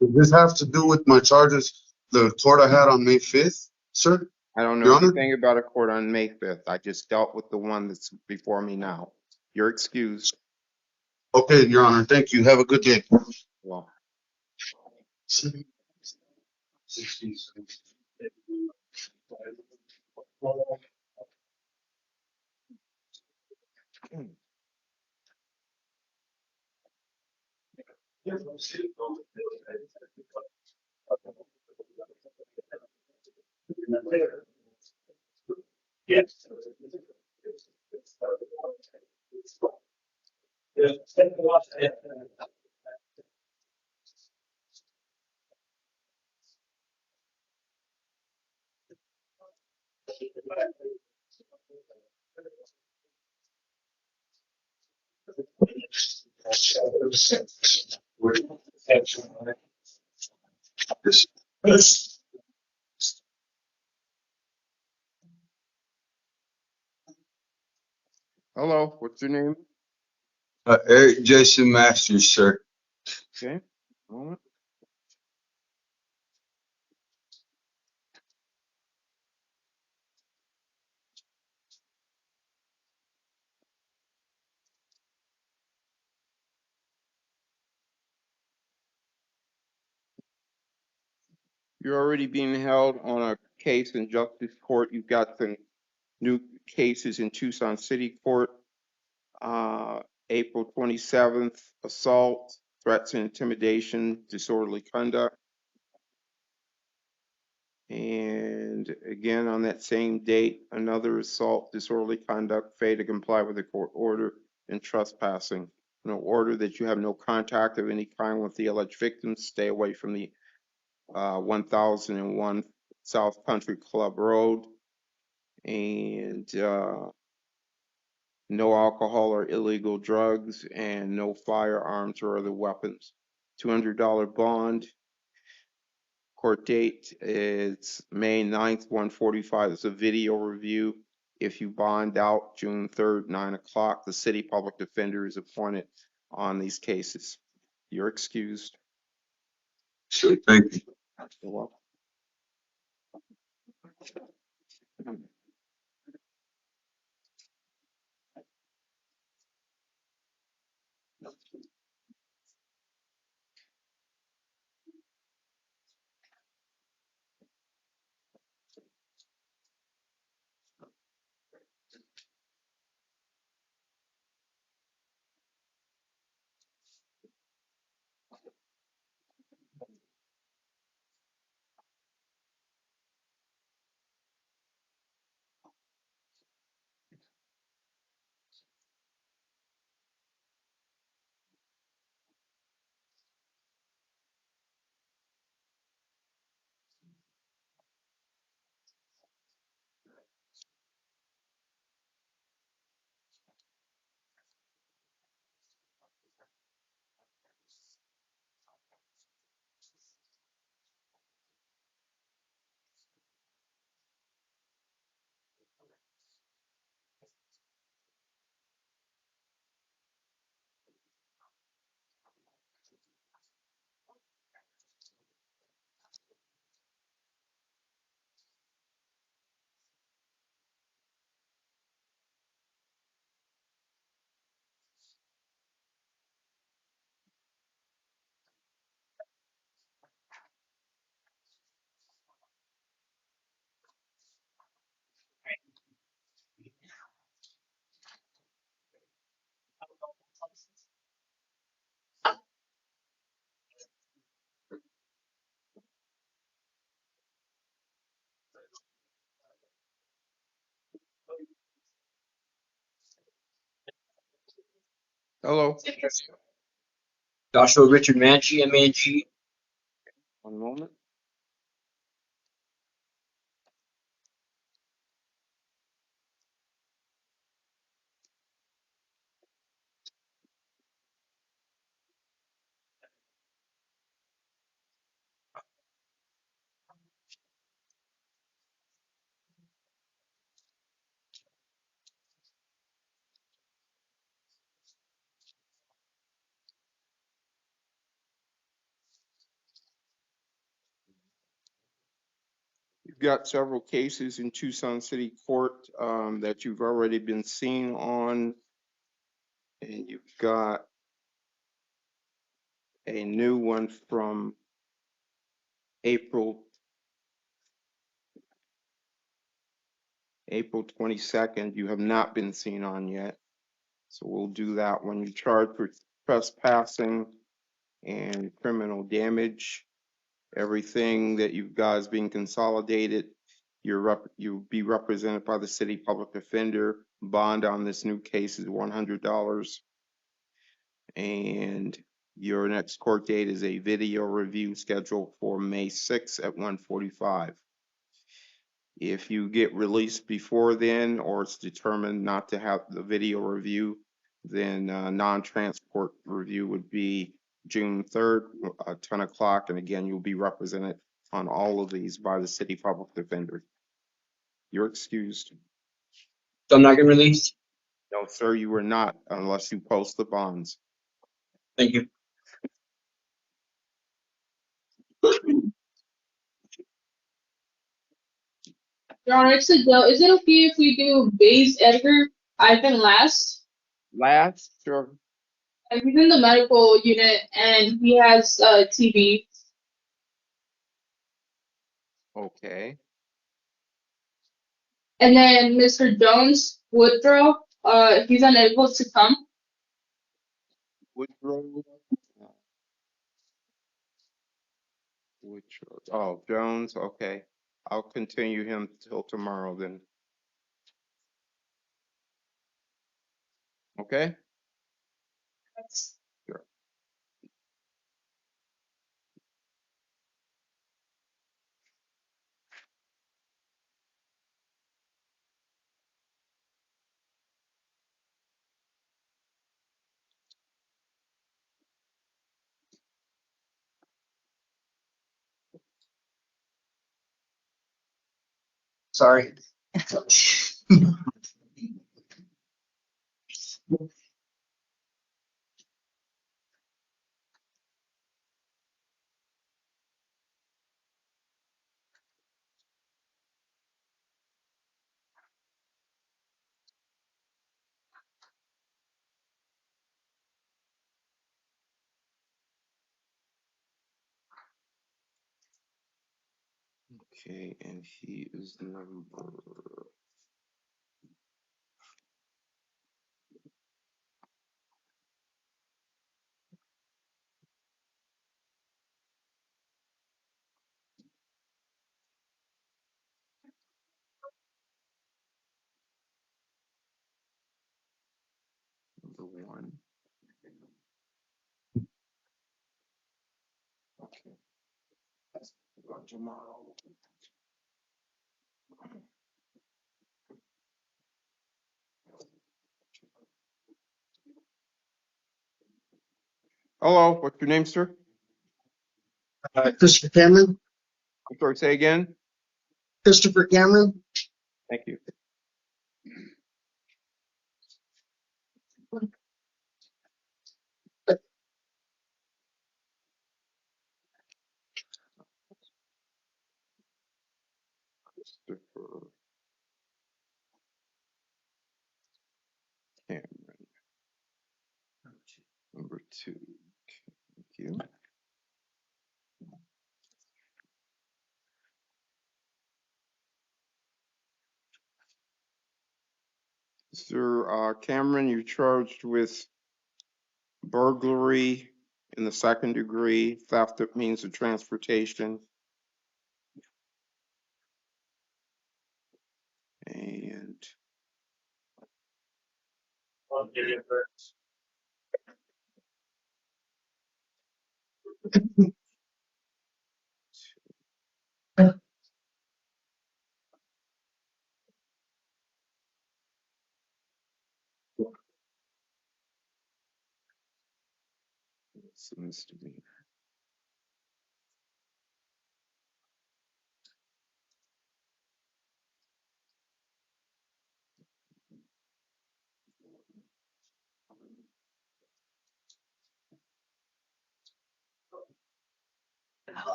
This has to do with my charges, the court I had on May 5th, sir? I don't Your know Honor? anything about a court on May 5th. I just dealt with the one that's before me now. You're excused. Okay, Your Honor. Thank you. Have a good day. Well, hello, what's your name? Eric Jason Masters, sir. Okay, moment. You're already being held on a case in justice court. You've got some new cases in Tucson City Court. April 27th, assault, threats and intimidation, disorderly conduct. And again, on that same date, another assault, disorderly conduct, failure to comply with the court order, and trespassing. No order that you have no contact of any kind with the alleged victims. Stay away from the 1001 South Country Club Road. And no alcohol or illegal drugs, and no firearms or other weapons. $200 bond. Court date is May 9th, 1:45. It's a video review. If you bond out June 3rd, 9 o'clock, the city public defender is appointed on these cases. You're excused. Sure, thank you. You're welcome. Hello. Joshua Richard Manchi, M-A-N-G. One moment. You've got several cases in Tucson City Court that you've already been seen on. And you've got a new one from April 22nd. You have not been seen on yet. So we'll do that when you charge for trespassing and criminal damage. Everything that you've got is being consolidated. You'll be represented by the city public defender. Bond on this new case is $100. And your next court date is a video review scheduled for May 6th at 1:45. If you get released before then, or it's determined not to have the video review, then non-transport review would be June 3rd, 10 o'clock. And again, you'll be represented on all of these by the city public defender. You're excused. So I'm not getting released? No, sir, you are not unless you post the bonds. Thank you. Your Honor, is it okay if we do base Edgar, Ivan last? Last, sure. He's in the medical unit and he has TB. Okay. And then Mr. Jones Woodrow, he's unable to come. Woodrow. Oh, Jones, okay. I'll continue him till tomorrow then. Okay? Sure. Sorry. Okay, and he is number. Number one. Okay. That's tomorrow. Hello, what's your name, sir? Christopher Cameron. I'm sorry, say again? Christopher Cameron. Thank you. Christopher Cameron. Number two. Thank you. Sir Cameron, you're charged with burglary in the second degree, theft of means of transportation, and it's a misdemeanor.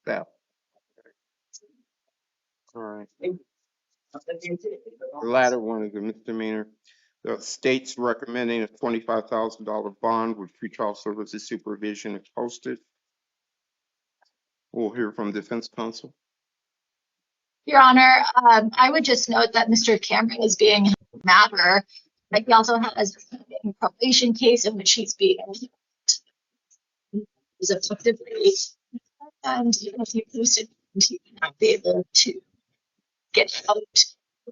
Theft. All right. The latter one is a misdemeanor. The state's recommending a $25,000 bond with pretrial services supervision if posted. We'll hear from defense counsel. Your Honor, I would just note that Mr. Cameron is being held in matter. But he also has a probation case in which he's being is effectively, and if he posted, he would not be able to get out to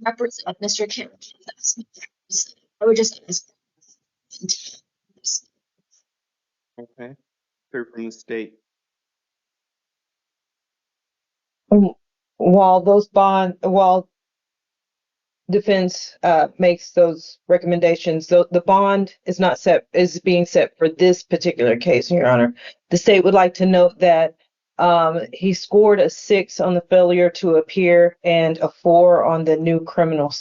represent Mr. Cameron. I would just ask. Okay. Hear from the state. While defense makes those recommendations, the bond is being set for this particular case, Your Honor. The state would like to note that he scored a 6 on the failure to appear and a 4 on the new criminal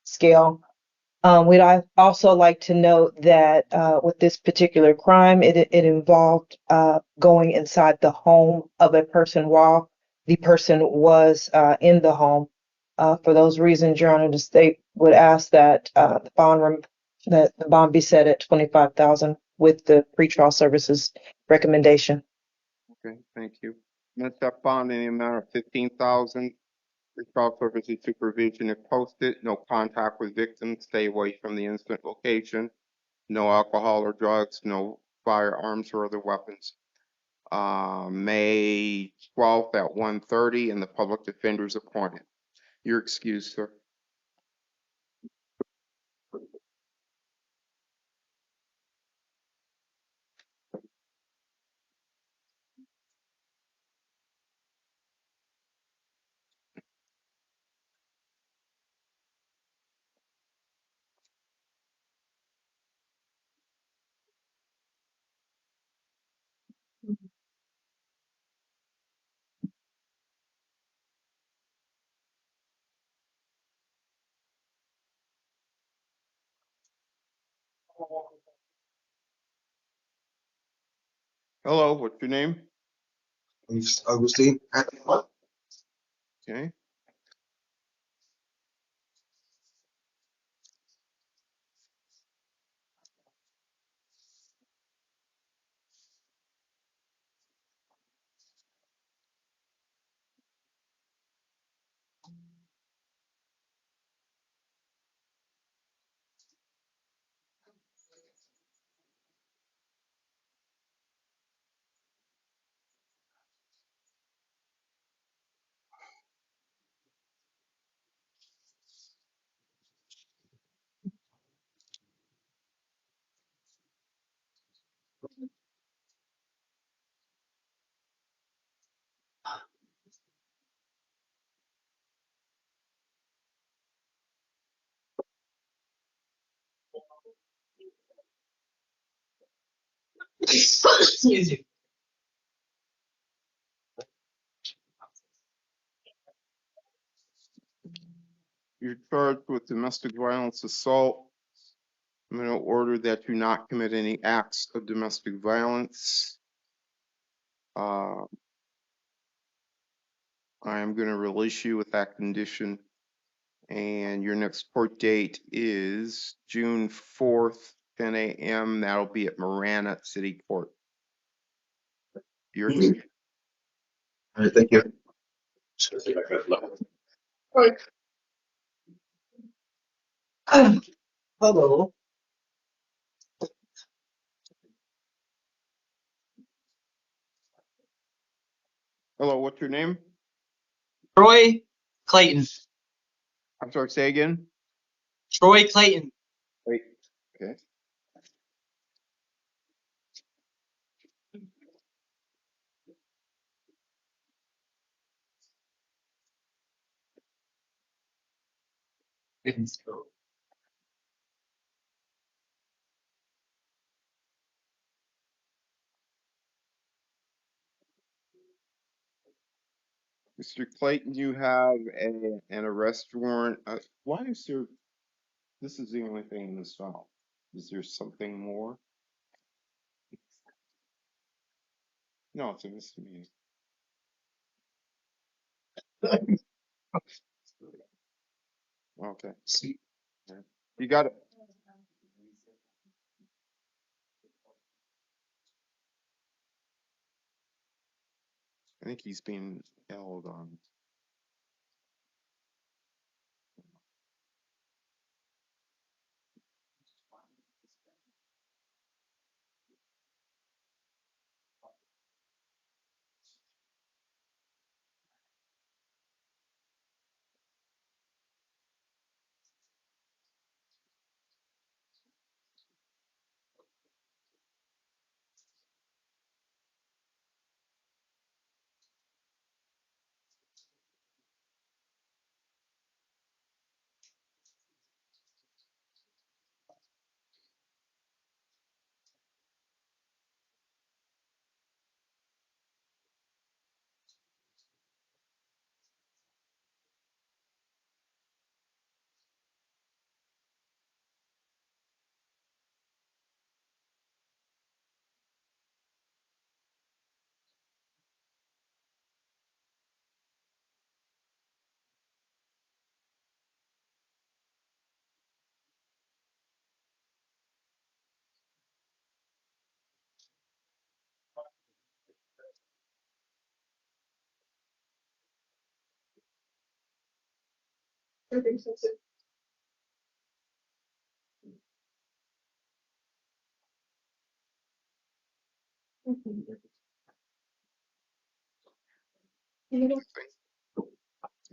scale. We'd also like to note that with this particular crime, it involved going inside the home of a person while the person was in the home. For those reasons, Your Honor, the state would ask that the bond be set at $25,000 with the pretrial services recommendation. Okay, thank you. Net that bond in the amount of $15,000. Pretrial services supervision if posted. No contact with victims. Stay away from the incident location. No alcohol or drugs. No firearms or other weapons. May 12th at 1:30 and the public defender's appointed. You're excused, sir. Hello, what's your name? Augustine. Okay. Excuse you. You're charged with domestic violence assault. I'm going to order that you not commit any acts of domestic violence. I am going to release you with that condition. And your next court date is June 4th, 10 a.m. That'll be at Marana City Court. You're All right, thank you. Hello. Hello, what's your name? Troy Clayton. I'm sorry, say again. Troy Clayton. Wait. Okay. Mr. Clayton, you have an arrest warrant. Why is there, this is the only thing in this file. Is there something more? No, it's a misdemeanor. Okay. You got it. I think he's being held on.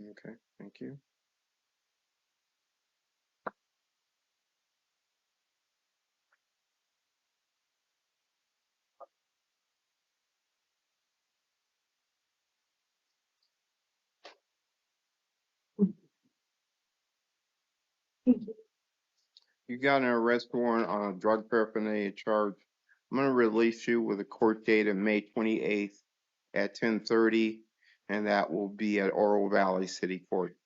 Okay, thank you. You got an arrest warrant on a drug paraphernalia charge. I'm gonna release you with a court date of May 28th at 10:30, and that will be at Oro Valley City Court.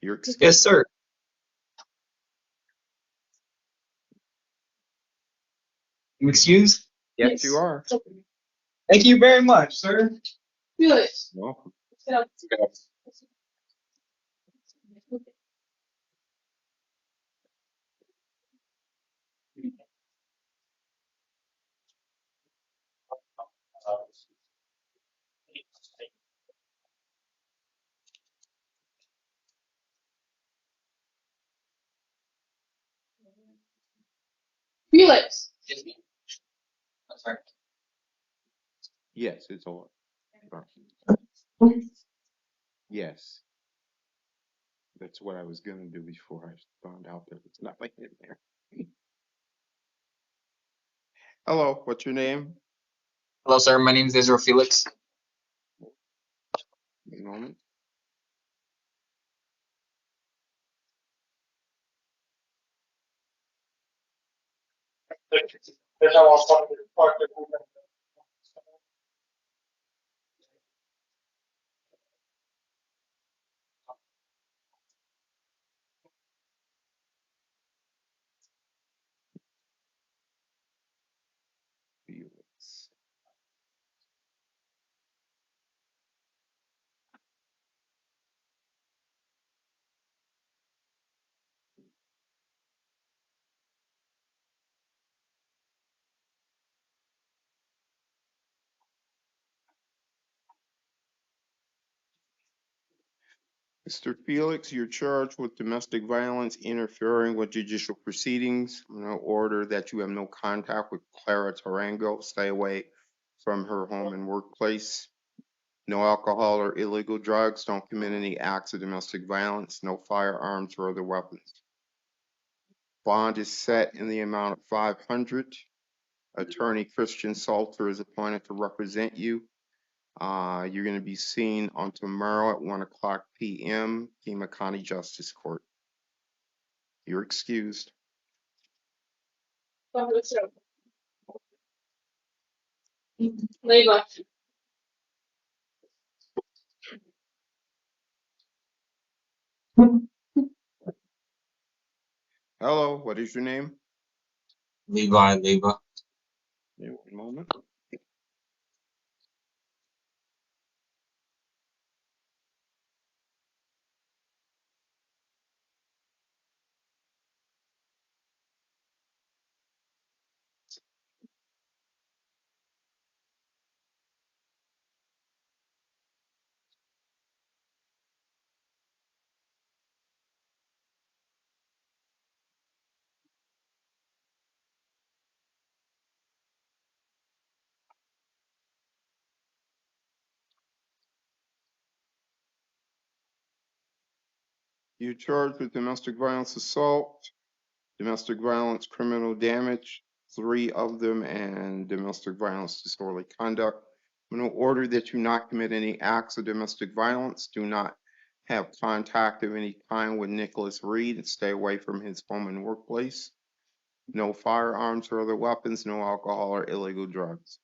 You're excused. Yes, sir. I'm excused? Yes, you are. Thank you very much, sir. Felix. Welcome. Felix. I'm sorry. Yes, it's all. Yes. That's what I was gonna do before I found out there was nothing in there. Hello, what's your name? Hello, sir. My name is Israel Felix. One moment. Felix. Mr. Felix, you're charged with domestic violence, interfering with judicial proceedings. I'm going to order that you have no contact with Clara Tarango. Stay away from her home and workplace. No alcohol or illegal drugs. Don't commit any acts of domestic violence. No firearms or other weapons. Bond is set in the amount of $500. Attorney Christian Salter is appointed to represent you. You're going to be seen on tomorrow at 1:00 p.m. Kima County Justice Court. You're excused. Levi. Hello, what is your name? Levi. Okay, 1 moment. You're charged with domestic violence assault, domestic violence criminal damage, 3 of them, and domestic violence disorderly conduct. I'm going to order that you not commit any acts of domestic violence. Do not have contact of any kind with Nicholas Reed and stay away from his home and workplace. No firearms or other weapons, no alcohol or illegal drugs.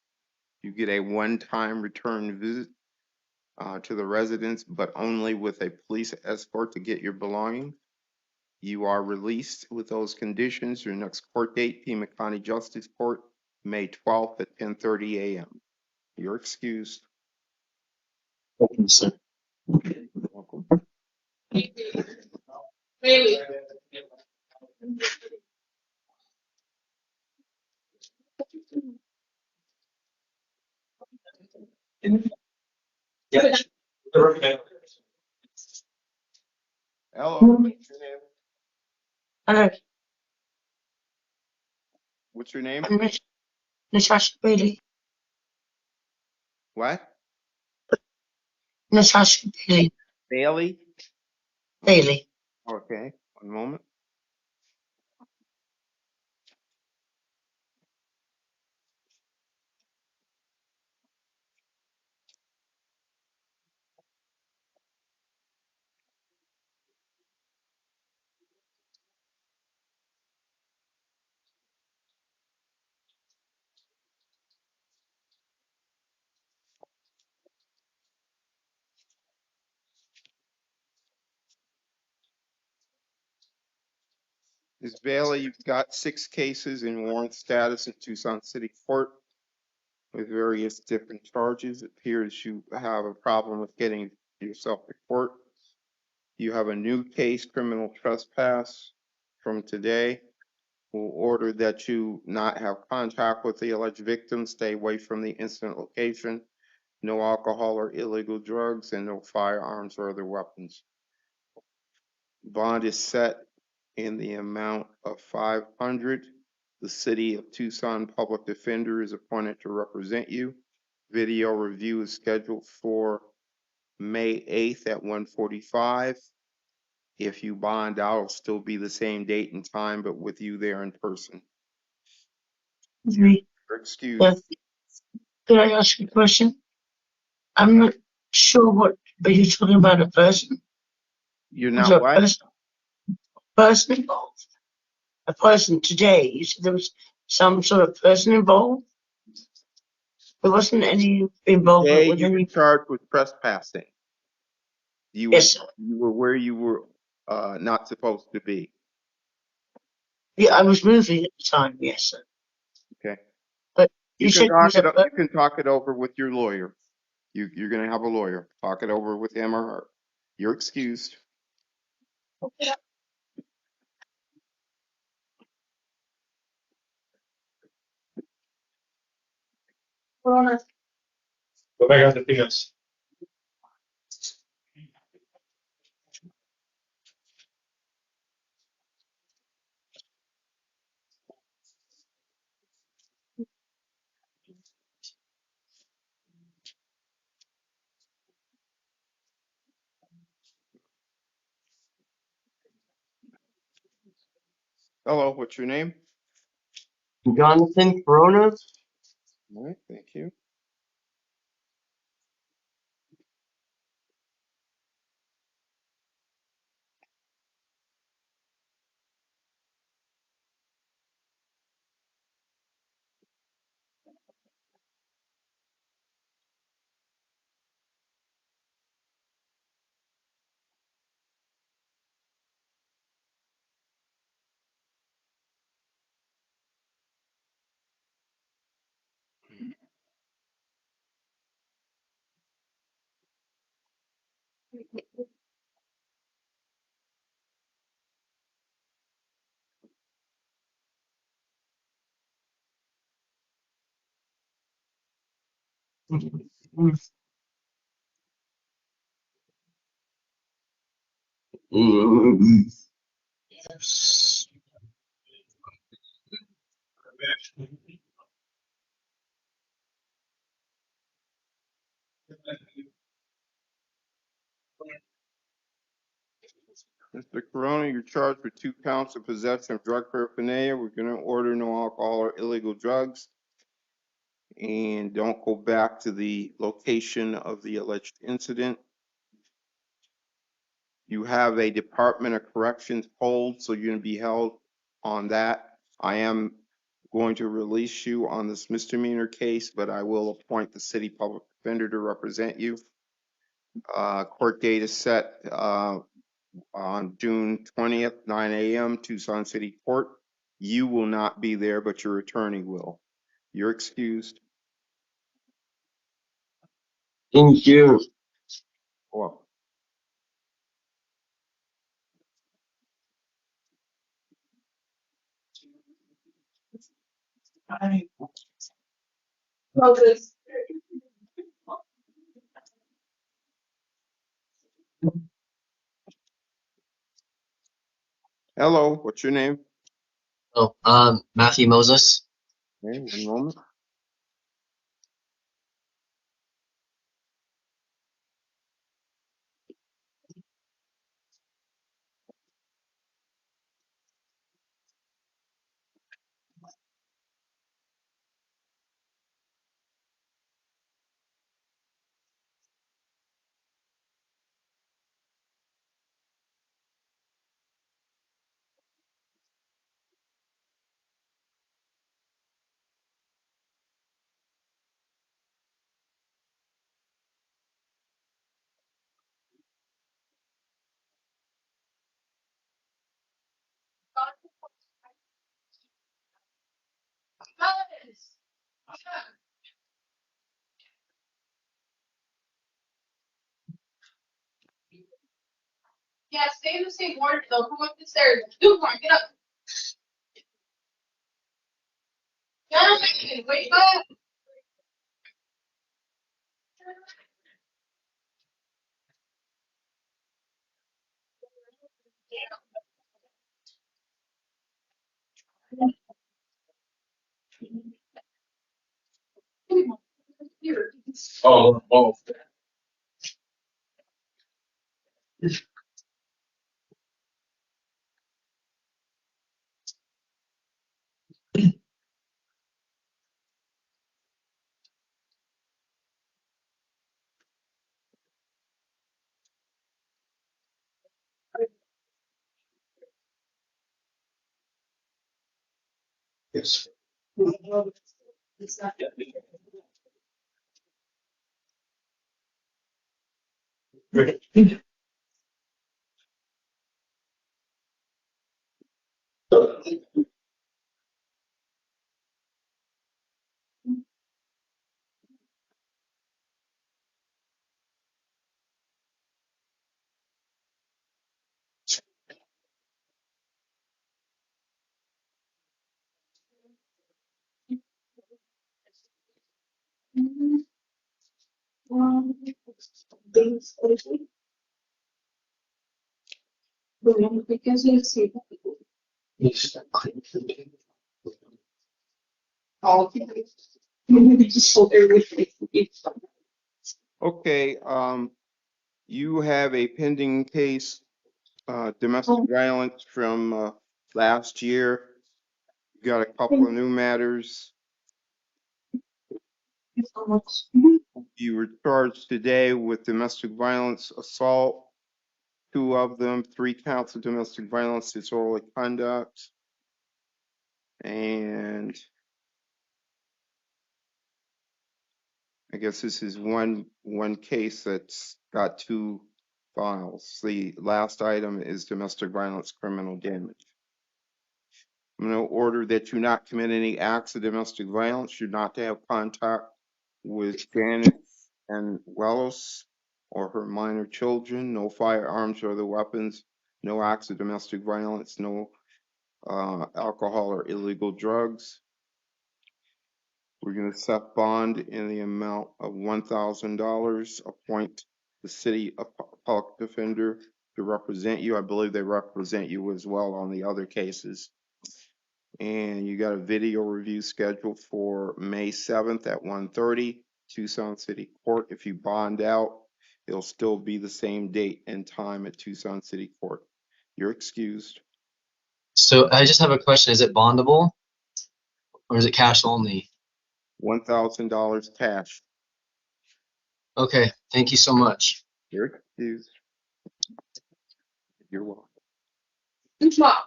You get a one-time return visit to the residence, but only with a police escort to get your belongings. You are released with those conditions. Your next court date, Pima County Justice Court, May 12th at 10:30 a.m. You're excused. Okay, sir. Welcome. Wait. Yeah. Hello. What's your name? Hello, What's your name? I'm Natasha Bailey. What? Natasha Bailey. Bailey? Bailey. Okay, one moment. Ms. Bailey, you've got 6 cases in warrant status in Tucson City Court with various different charges. It appears you have a problem with getting yourself to court. You have a new case, criminal trespass, from today. We'll order that you not have contact with the alleged victim, stay away from the incident location, no alcohol or illegal drugs, and no firearms or other weapons. Bond is set in the amount of $500. The City of Tucson Public Defender is appointed to represent you. Video review is scheduled for May 8th at 1:45. If you bond out, it'll still be the same date and time, but with you there in person. Me. You're excused. Yes. Could I ask you a question? I'm not sure what, are you talking about a person? You're Was not there a what? person involved? A person today? You said there was some sort of person involved? There wasn't any involvement Today, with you were any. charged with trespassing. You were, Yes, sir. you were where you were not supposed to be. Yeah, I was moving at the time, yes, sir. Okay. But You you can said it talk was it a up. You can talk it over with your lawyer. You're gonna have a lawyer. Talk it over with him or her. You're excused. Go back out the peanuts. Hello, what's your name? Jonathan Corona. All right, thank you. Mr. Corona, you're charged with 2 counts of possession of drug paraphernalia. We're gonna order no alcohol or illegal drugs. And don't go back to the location of the alleged incident. You have a Department of Corrections hold, so you're gonna be held on that. I am going to release you on this misdemeanor case, but I will appoint the city public defender to represent you. Court date is set on June 20th, 9 a.m., Tucson City Court. You will not be there, but your attorney will. You're excused. Thank you. Well, Moses. hello, what's your name? Oh, Matthew Moses. Okay, one moment. Yeah, stay in the same order though. Come up the stairs. Do one, get up. Jonathan, wake up. Here. Oh. Yes. Because you see Yes. all just hold everything. Okay, you have a pending case, domestic violence from last year. You got a couple of new matters. You were charged today with domestic violence assault, 2 of them, 3 counts of domestic violence disorderly conduct. And I guess this is one case that's got 2 files. The last item is domestic violence criminal damage. I'm going to order that you not commit any acts of domestic violence. You're not to have contact with Janice and Wells or her minor children. No firearms or other weapons. No acts of domestic violence. No alcohol or illegal drugs. We're going to set bond in the amount of $1,000. Appoint the city public defender to represent you. I believe they represent you as well on the other cases. And you got a video review scheduled for May 7th at 1:30, Tucson City Court. If you bond out, It'll still be the same date and time at Tucson City Court. You're excused. So I just have a question. Is it bondable or is it cash only? $1,000 cash. Okay, thank you so much. You're excused. You're welcome. It's not.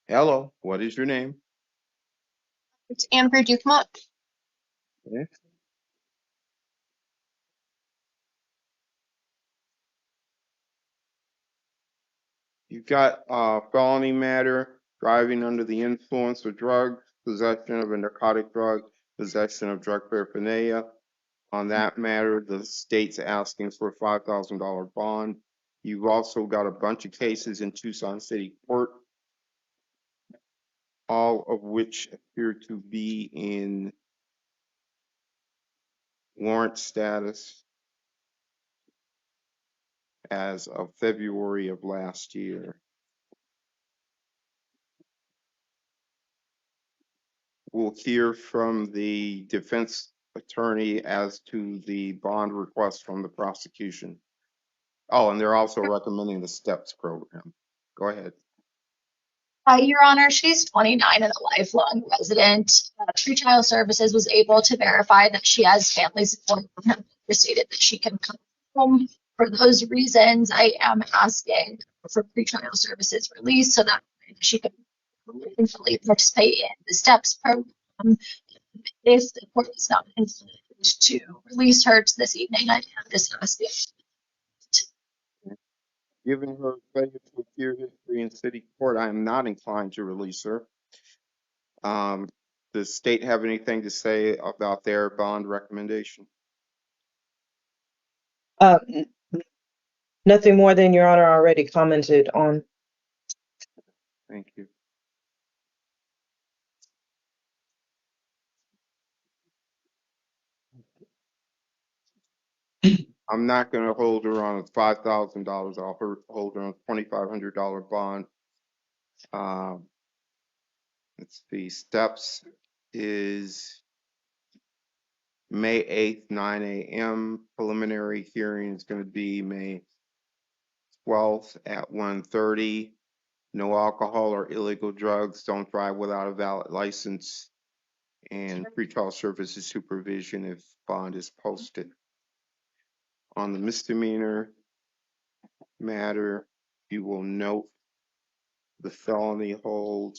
Hello, what is your name? It's Amber Dukemont. Okay. You've got felony matter, driving under the influence of drugs, possession of a narcotic drug, possession of drug paraphernalia. On that matter, the state's asking for a $5,000 bond. You've also got a bunch of cases in Tucson City Court, all of which appear to be in warrant status as of February of last year. We'll hear from the defense attorney as to the bond request from the prosecution. Oh, and they're also recommending the STEPS program. Go ahead. Your Honor, she's 29 and a lifelong resident. Pretrial Services was able to verify that she has family support and have stated that she can come home. For those reasons, I am asking for pretrial services release so that she can fully participate in the STEPS program. If the court is not inclined to release her this evening, I am just asking. Given her failure to appear history in city court, I am not inclined to release her. Does the state have anything to say about their bond recommendation? Nothing more than Your Honor already commented on. Thank you. I'm not going to hold her on a $5,000. I'll hold her on a $2,500 bond. Let's see, STEPS is May 8th, 9 a.m. Preliminary hearing is going to be May 12th at 1:30. No alcohol or illegal drugs. Don't drive without a valid license. And pretrial services supervision if bond is posted. On the misdemeanor matter, you will note the felony hold.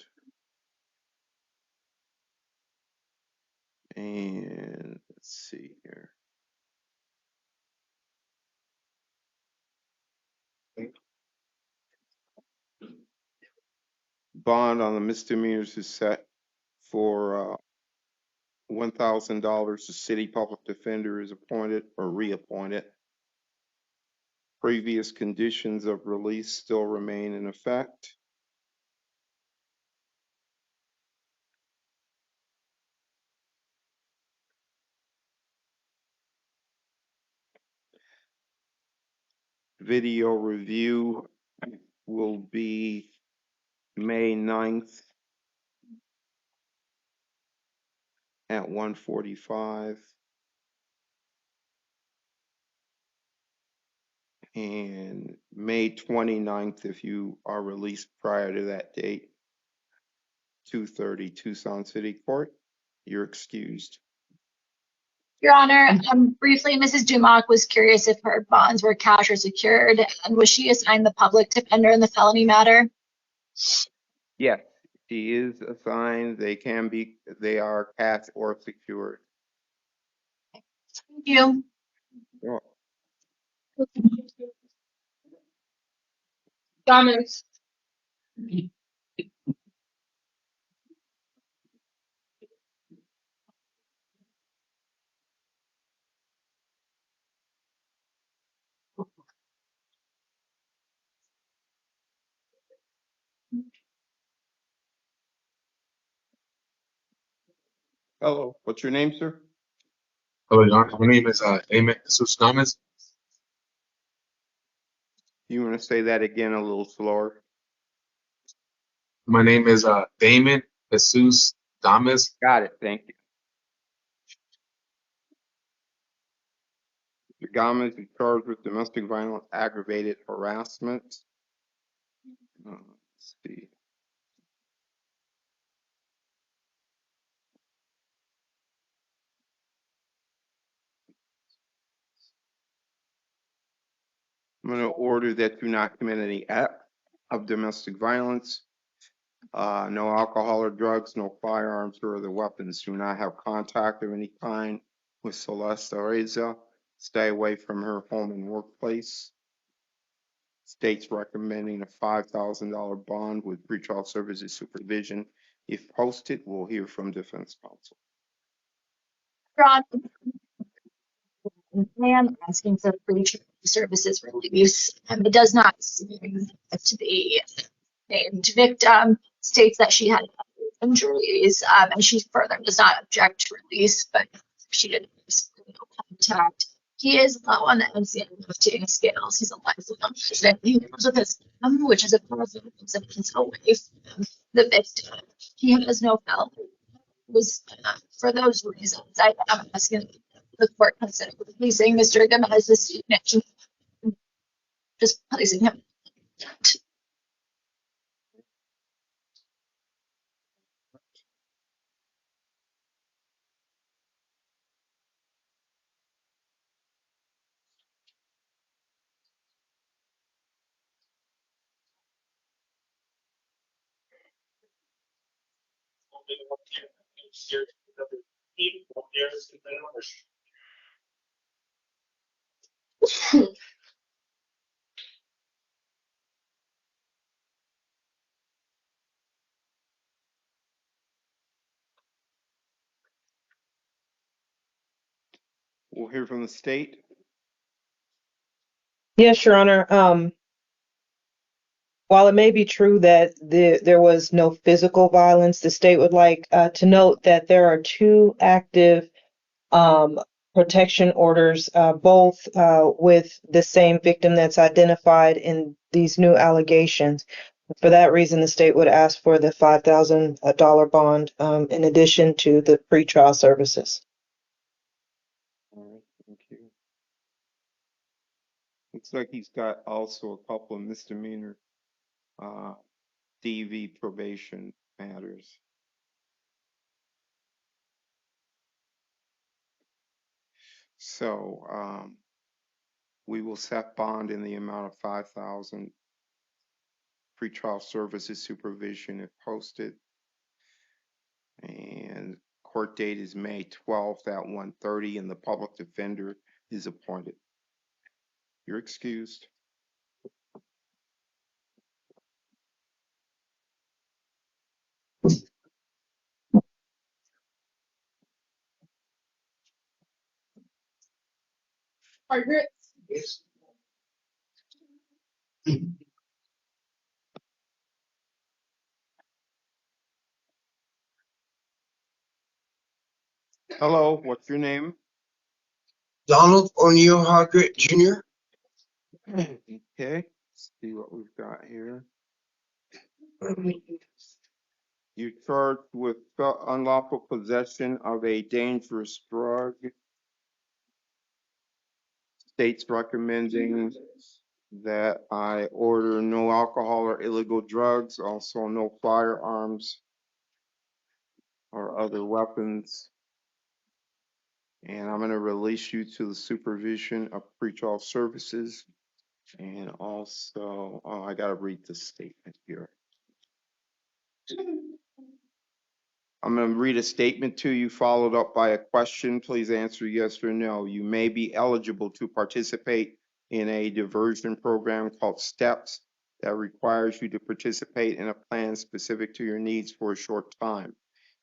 And let's see here. Bond on the misdemeanors is set for $1,000. The city public defender is appointed or reappointed. Previous conditions of release still remain in effect. Video review will be May 9th at 1:45. And May 29th, if you are released prior to that date, 2:30 Tucson City Court. You're excused. Your Honor, briefly, Mrs. Dumock was curious if her bonds were cash or secured, and was she assigned the public defender in the felony matter? Yes, she is assigned. They are cash or secured. Thank you. You're Comments. Hello, what's your name, sir? Hello, Your Honor. My name is Damon Jesus Gomez. You want to say that again a little slower? My name is Damon Jesus Damas. Got it, thank you. Mr. Gomez is charged with domestic violence aggravated harassment. Let's see. I'm going to order that do not commit any act of domestic violence. No alcohol or drugs, no firearms or other weapons. Do not have contact of any kind with Celeste Areza. Stay away from her home and workplace. State's recommending a $5,000 bond with pretrial services supervision. If posted, we'll hear from defense counsel. Your Honor, I am asking for free services release. It does not seem to the named victim, states that she had injuries, and she further does not object to release, but she didn't no contact. He is low on the NCAA scales. He's a lifelong resident. He lives with his mom, which is a person away from the victim. He has no felony. For those reasons, I am asking the court consider releasing Mr. Gomez's statement, just placing him. We'll hear from the state. Yes, Your Honor. While it may be true that there was no physical violence, the state would like to note that there are two active protection orders, both with the same victim that's identified in these new allegations. For that reason, the state would ask for the $5,000 bond in addition to the pretrial services. All right, thank you. Looks like he's got also a couple of misdemeanor DV probation matters. So we will set bond in the amount of 5,000. Pretrial services supervision if posted. And court date is May 12th at 1:30 and the public defender is appointed. You're excused. Margaret? Hello, what's your name? Donald O'Neill Hoggett Jr. Okay, let's see what we've got here. You're charged with unlawful possession of a dangerous drug. State's recommending that I order no alcohol or illegal drugs, also no firearms or other weapons. And I'm going to release you to the supervision of pretrial services. And also, I got to read the statement here. I'm going to read a statement to you, followed up by a question. Please answer yes or no. You may be eligible to participate in a diversion program called STEPS that requires you to participate in a plan specific to your needs for a short time.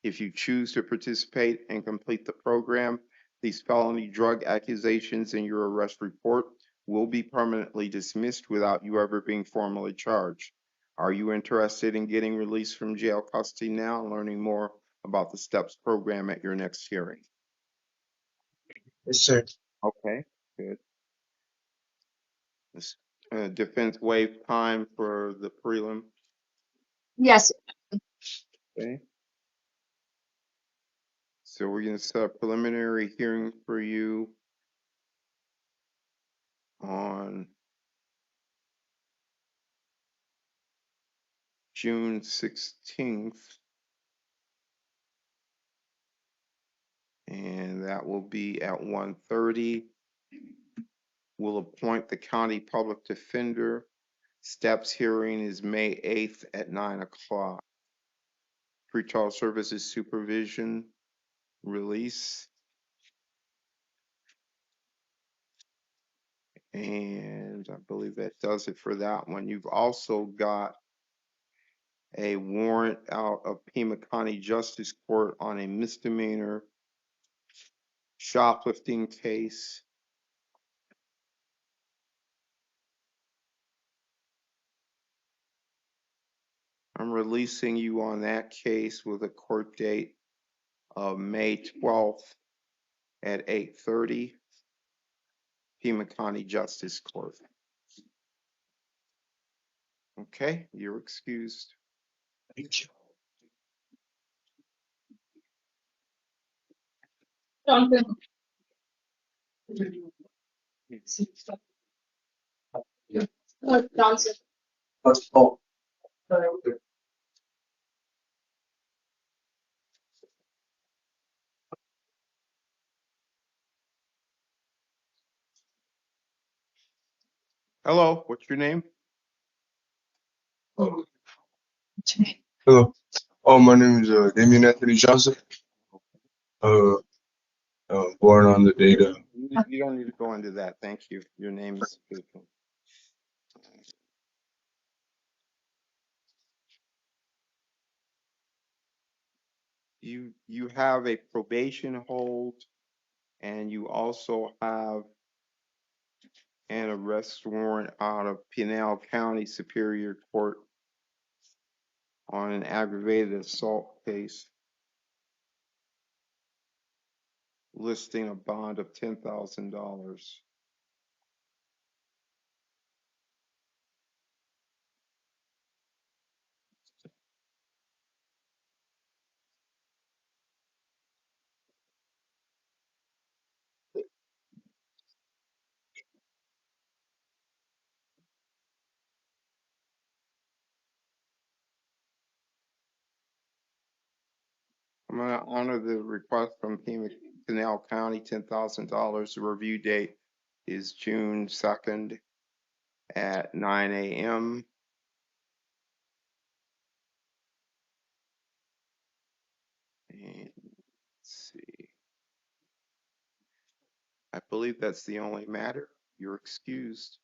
If you choose to participate and complete the program, these felony drug accusations in your arrest report will be permanently dismissed without you ever being formally charged. Are you interested in getting released from jail custody now and learning more about the STEPS program at your next hearing? Yes, sir. Okay, good. This defense waive time for the prelim. Yes, Okay. So we're going to set a preliminary hearing for you on June 16th. And that will be at 1:30. We'll appoint the county public defender. Steps hearing is May 8th at 9 o'clock. Pretrial services supervision release. And I believe that does it for that one. You've also got a warrant out of Pima County Justice Court on a misdemeanor shoplifting case. I'm releasing you on that case with a court date of May 12th at 8:30, Pima County Justice Court. Okay, you're excused. Thank you. Johnson. Johnson. Oh. Hello, what's your name? Hello. Oh, my name is Damian Anthony Johnson. Born on the date of. You don't need to go into that. Thank you. Your name is sufficient. You have a probation hold, and you also have an arrest warrant out of Pinal County Superior Court on an aggravated assault case, listing a bond of $10,000. I'm going to honor the request from Pinal County, $10,000. The review date is June 2nd at 9 a.m. And let's see. I believe that's the only matter. You're excused.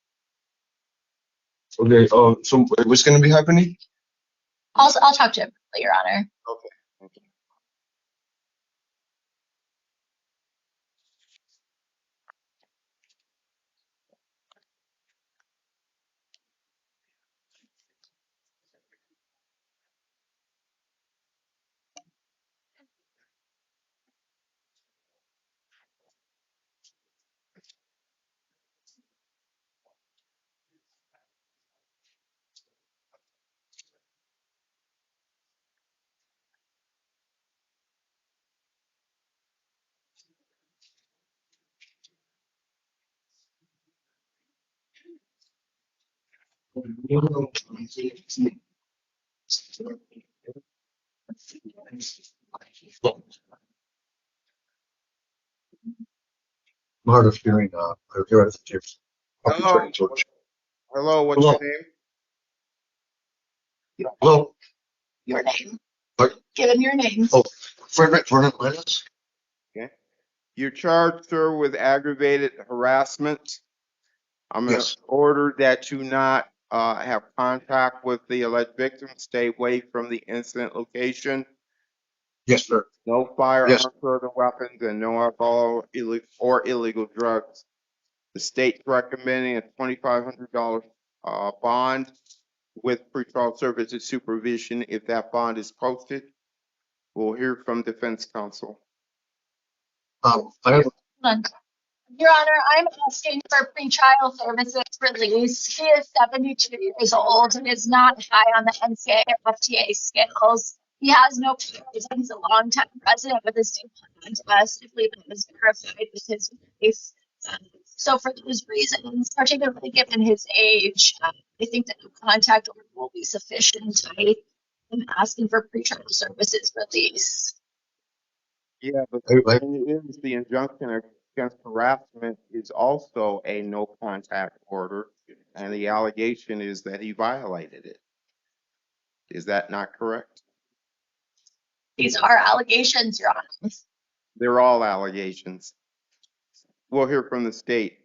Okay. So what's gonna be happening? I'll talk to him, Your Honor. Okay. Thank you. I'm hard of hearing. I hear at the tips. Hello. Hello, what's Hello. your name? Well, your name. Give him your name. Oh, Frederick Vernon Lennis. Okay. You're charged, sir, with aggravated harassment. I'm going to Yes. order that you not have contact with the alleged victim. Stay away from the incident location. Yes, sir. No firearms Yes. or other weapons, and no alcohol or illegal drugs. The state's recommending a $2,500 bond with pretrial services supervision. If that bond is posted, we'll hear from defense counsel. I have. Hold on. Your Honor, I'm asking for pretrial services release. He is 72 years old and is not high on the NCAA FTA scales. He has no powers. He's a longtime resident with the state of us. I believe it was verified with his wife. So for those reasons, particularly given his age, I think that no contact order will be sufficient. I am asking for pretrial services release. Yeah, but Hey, the thing is, the injunction against harassment is also a no contact order, and the allegation is that he violated it. Is that not correct? These are allegations, Your Honor. They're all allegations. We'll hear from the state.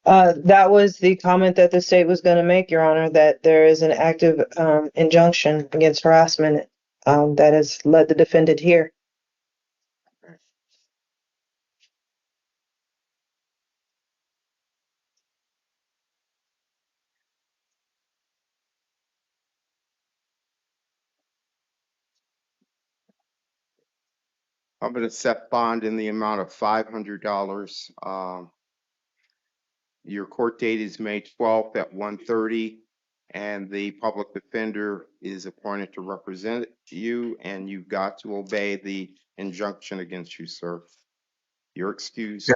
That was the comment that the state was going to make, Your Honor, that there is an active injunction against harassment that has led the defendant here. I'm going to set bond in the amount of $500. Your court date is May 12th at 1:30, and the public defender is appointed to represent you, and you've got to obey the injunction against you, sir. You're excused.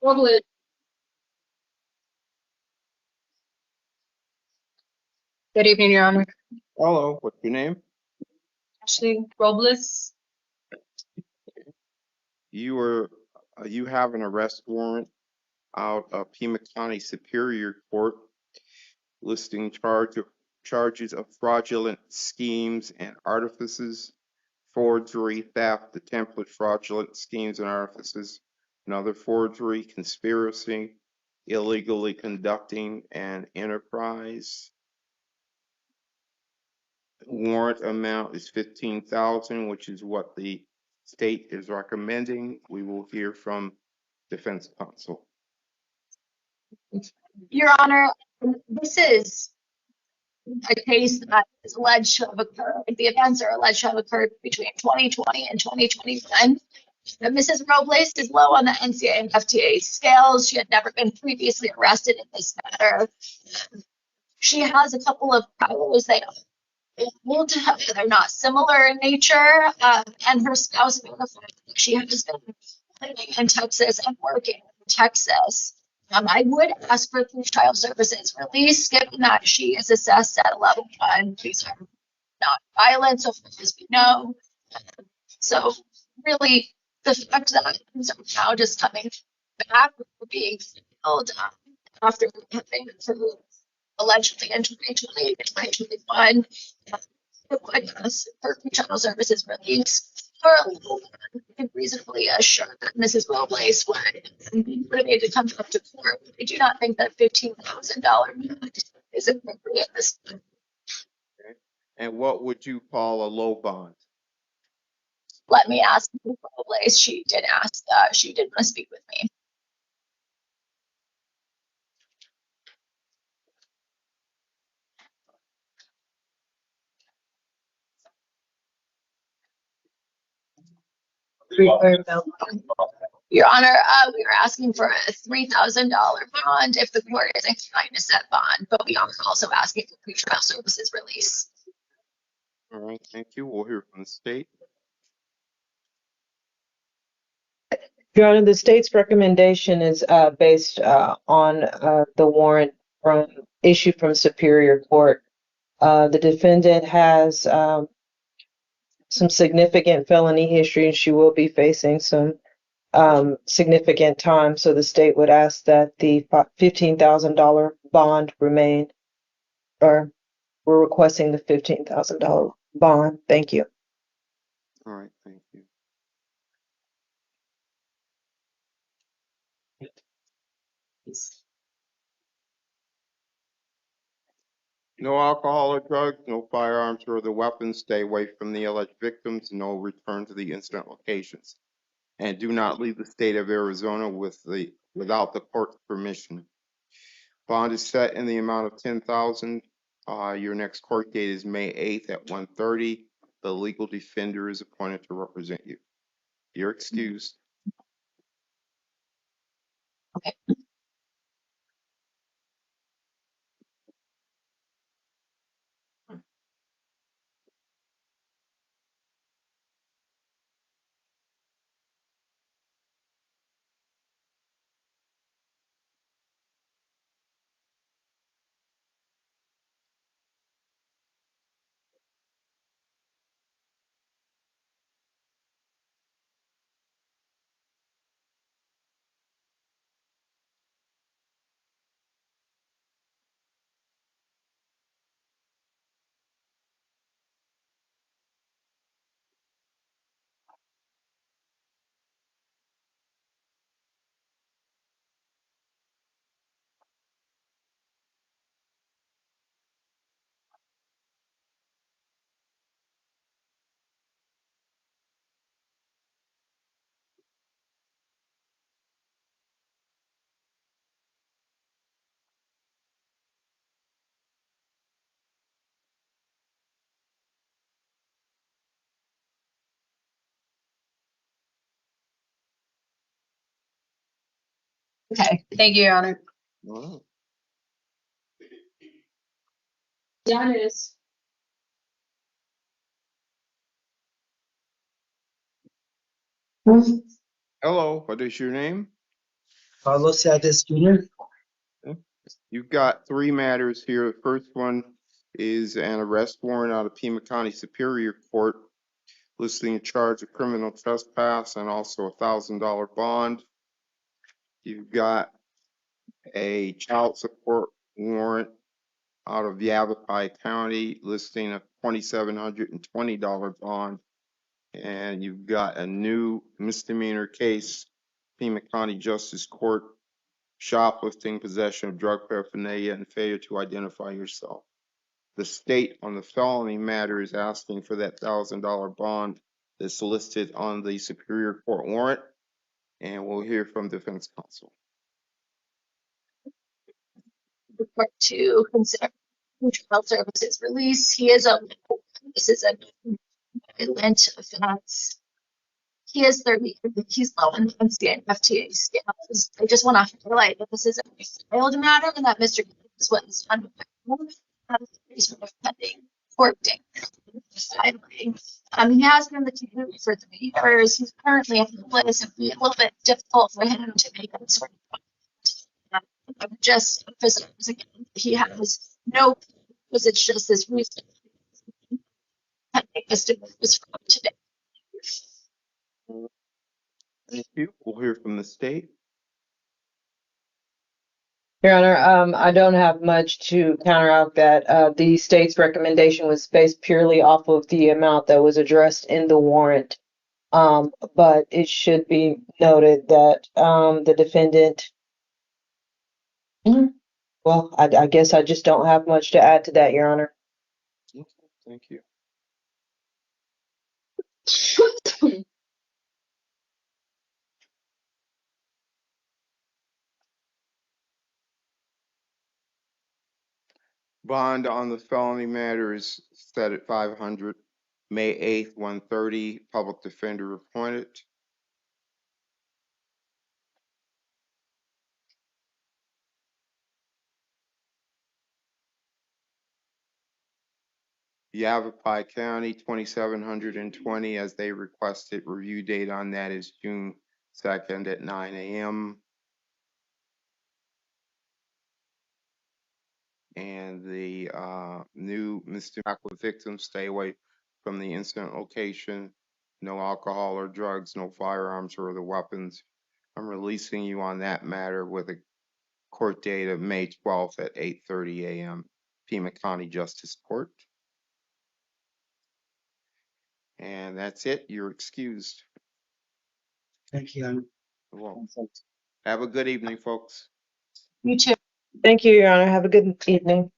Robles. Good evening, Your Honor. Hello, what's your name? Ashley Robles. You have an arrest warrant out of Pima County Superior Court listing charges of fraudulent schemes and artifices, forgery, theft, attempted fraudulent schemes and artifices, another forgery, conspiracy, illegally conducting an enterprise. Warrant amount is $15,000, which is what the state is recommending. We will hear from defense counsel. Your Honor, this is a case that is alleged to have occurred. The events are alleged to have occurred between 2020 and 2021. Mrs. Robles is low on the NCAA and FTA scales. She had never been previously arrested in this matter. She has a couple of priors. They are old, they're not similar in nature, and her spouse verified that she has been living in Texas and working in Texas. I would ask for pretrial services release, given that she is assessed at a level 1. These are not violent, so far as we know. So really, the fact that things are now just coming back, being held after having allegedly in 2020 and 2021, it would ask for pretrial services release for a level 1. I can reasonably assure that Mrs. Robles would need to come up to court. I do not think that $15,000 is appropriate at this time. Okay. And what would you call a low bond? Let me ask Mrs. Robles. She did want to speak with me. Your Honor, we are asking for a $3,000 bond if the court is inclined to set bond, but we are also asking for pretrial services release. All right, thank you. We'll hear from the state. Your Honor, the state's recommendation is based on the warrant issued from Superior Court. The defendant has some significant felony history, and she will be facing some significant time. So the state would ask that the $15,000 bond remain, or we're requesting the $15,000 bond. Thank you. All right, thank you. No alcohol or drugs, no firearms or other weapons. Stay away from the alleged victims. No return to the incident locations. And do not leave the state of Arizona without the court's permission. Bond is set in the amount of $10,000. Your next court date is May 8th at 1:30. The legal defender is appointed to represent you. You're excused. Okay, thank you, Your Honor. All right. Giannis. Hello, what is your name? Carlos Yades Jr. You've got three matters here. The first one is an arrest warrant out of Pima County Superior Court listing a charge of criminal trespass and also $1,000 bond. You've got a child support warrant out of Yavapai County listing a $2,720 bond. And you've got a new misdemeanor case, Pima County Justice Court, shoplifting, possession of drug paraphernalia, and failure to identify yourself. The state on the felony matter is asking for that $1,000 bond that's listed on the Superior Court warrant, and we'll hear from defense counsel. The court to consider trial services release. This is a violent offense. He is 30, he's low on the FTA scales. I just want to highlight that this is a filed matter and that Mr. Gibbs was pending court date. He has been the team for 3 years. He's currently homeless. It'd be a little bit difficult for him to make that sort of just emphasize again, he has no, because it's just this reason. Was from today. Thank you. We'll hear from the state. Your Honor, I don't have much to counteract that. The state's recommendation was based purely off of the amount that was addressed in the warrant. But it should be noted that the defendant, well, I guess I just don't have much to add to that, Your Honor. Okay, thank you. Bond on the felony matter is set at $500. May 8th, 1:30, public defender appointed. Yavapai County, 2,720 as they requested. Review date on that is June 2nd at 9 a.m. And the new misdemeanor with victims, stay away from the incident location. no alcohol or drugs, no firearms or other weapons. I'm releasing you on that matter with a court date of May 12th at 8:30 a.m. Pima County Justice Court. And that's it. You're excused. Thank you. You're welcome. Have a good evening, folks. You too. Thank you, Your Honor. Have a good evening.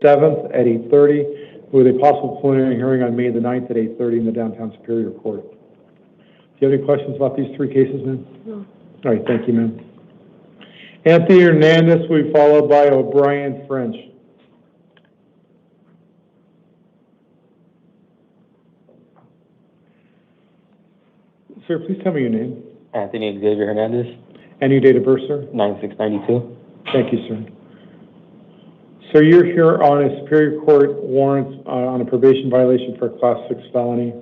Seventh at 8:30, with a possible preliminary hearing on May the 9th at 8:30 in the downtown Superior Court. Do you have any questions about these three cases, ma'am? No. All right, thank you, ma'am. Anthony Hernandez will be followed by O'Brien French. Sir, please tell me your name. Anthony Xavier Hernandez. And your date of birth, sir? 9692. Thank you, sir. So you're here on a Superior Court warrant on a probation violation for a Class 6 felony.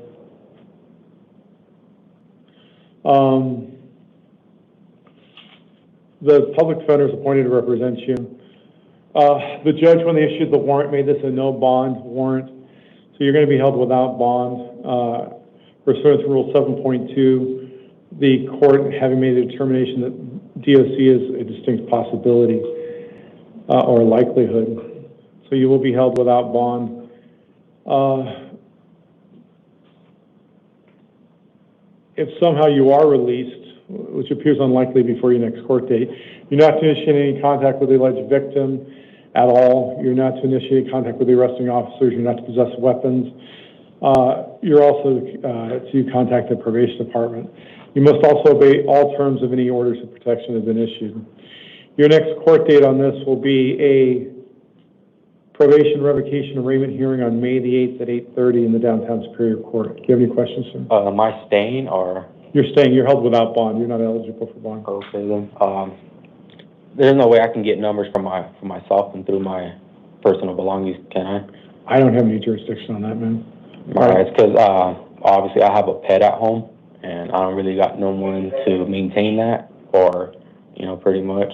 The public defender is appointed to represent you. The judge, when they issued the warrant, made this a no bond warrant. So you're going to be held without bond. Pursuant to Rule 7.2, the court having made a determination that DOC is a distinct possibility or likelihood. So you will be held without bond. If somehow you are released, which appears unlikely before your next court date, you're not to initiate any contact with the alleged victim at all. You're not to initiate contact with the arresting officers. You're not to possess weapons. You're also to contact the probation department. You must also obey all terms of any orders of protection that have been issued. Your next court date on this will be a probation revocation arraignment hearing on May the 8th at 8:30 in the downtown Superior Court. Do you have any questions, sir? Am I staying or? You're staying. You're held without bond. You're not eligible for bond. Okay, then. There's no way I can get numbers for myself and through my personal belongings, can I? I don't have any jurisdiction on that, man. All right, it's because obviously I have a pet at home, and I don't really got no one to maintain that, or, you know, pretty much.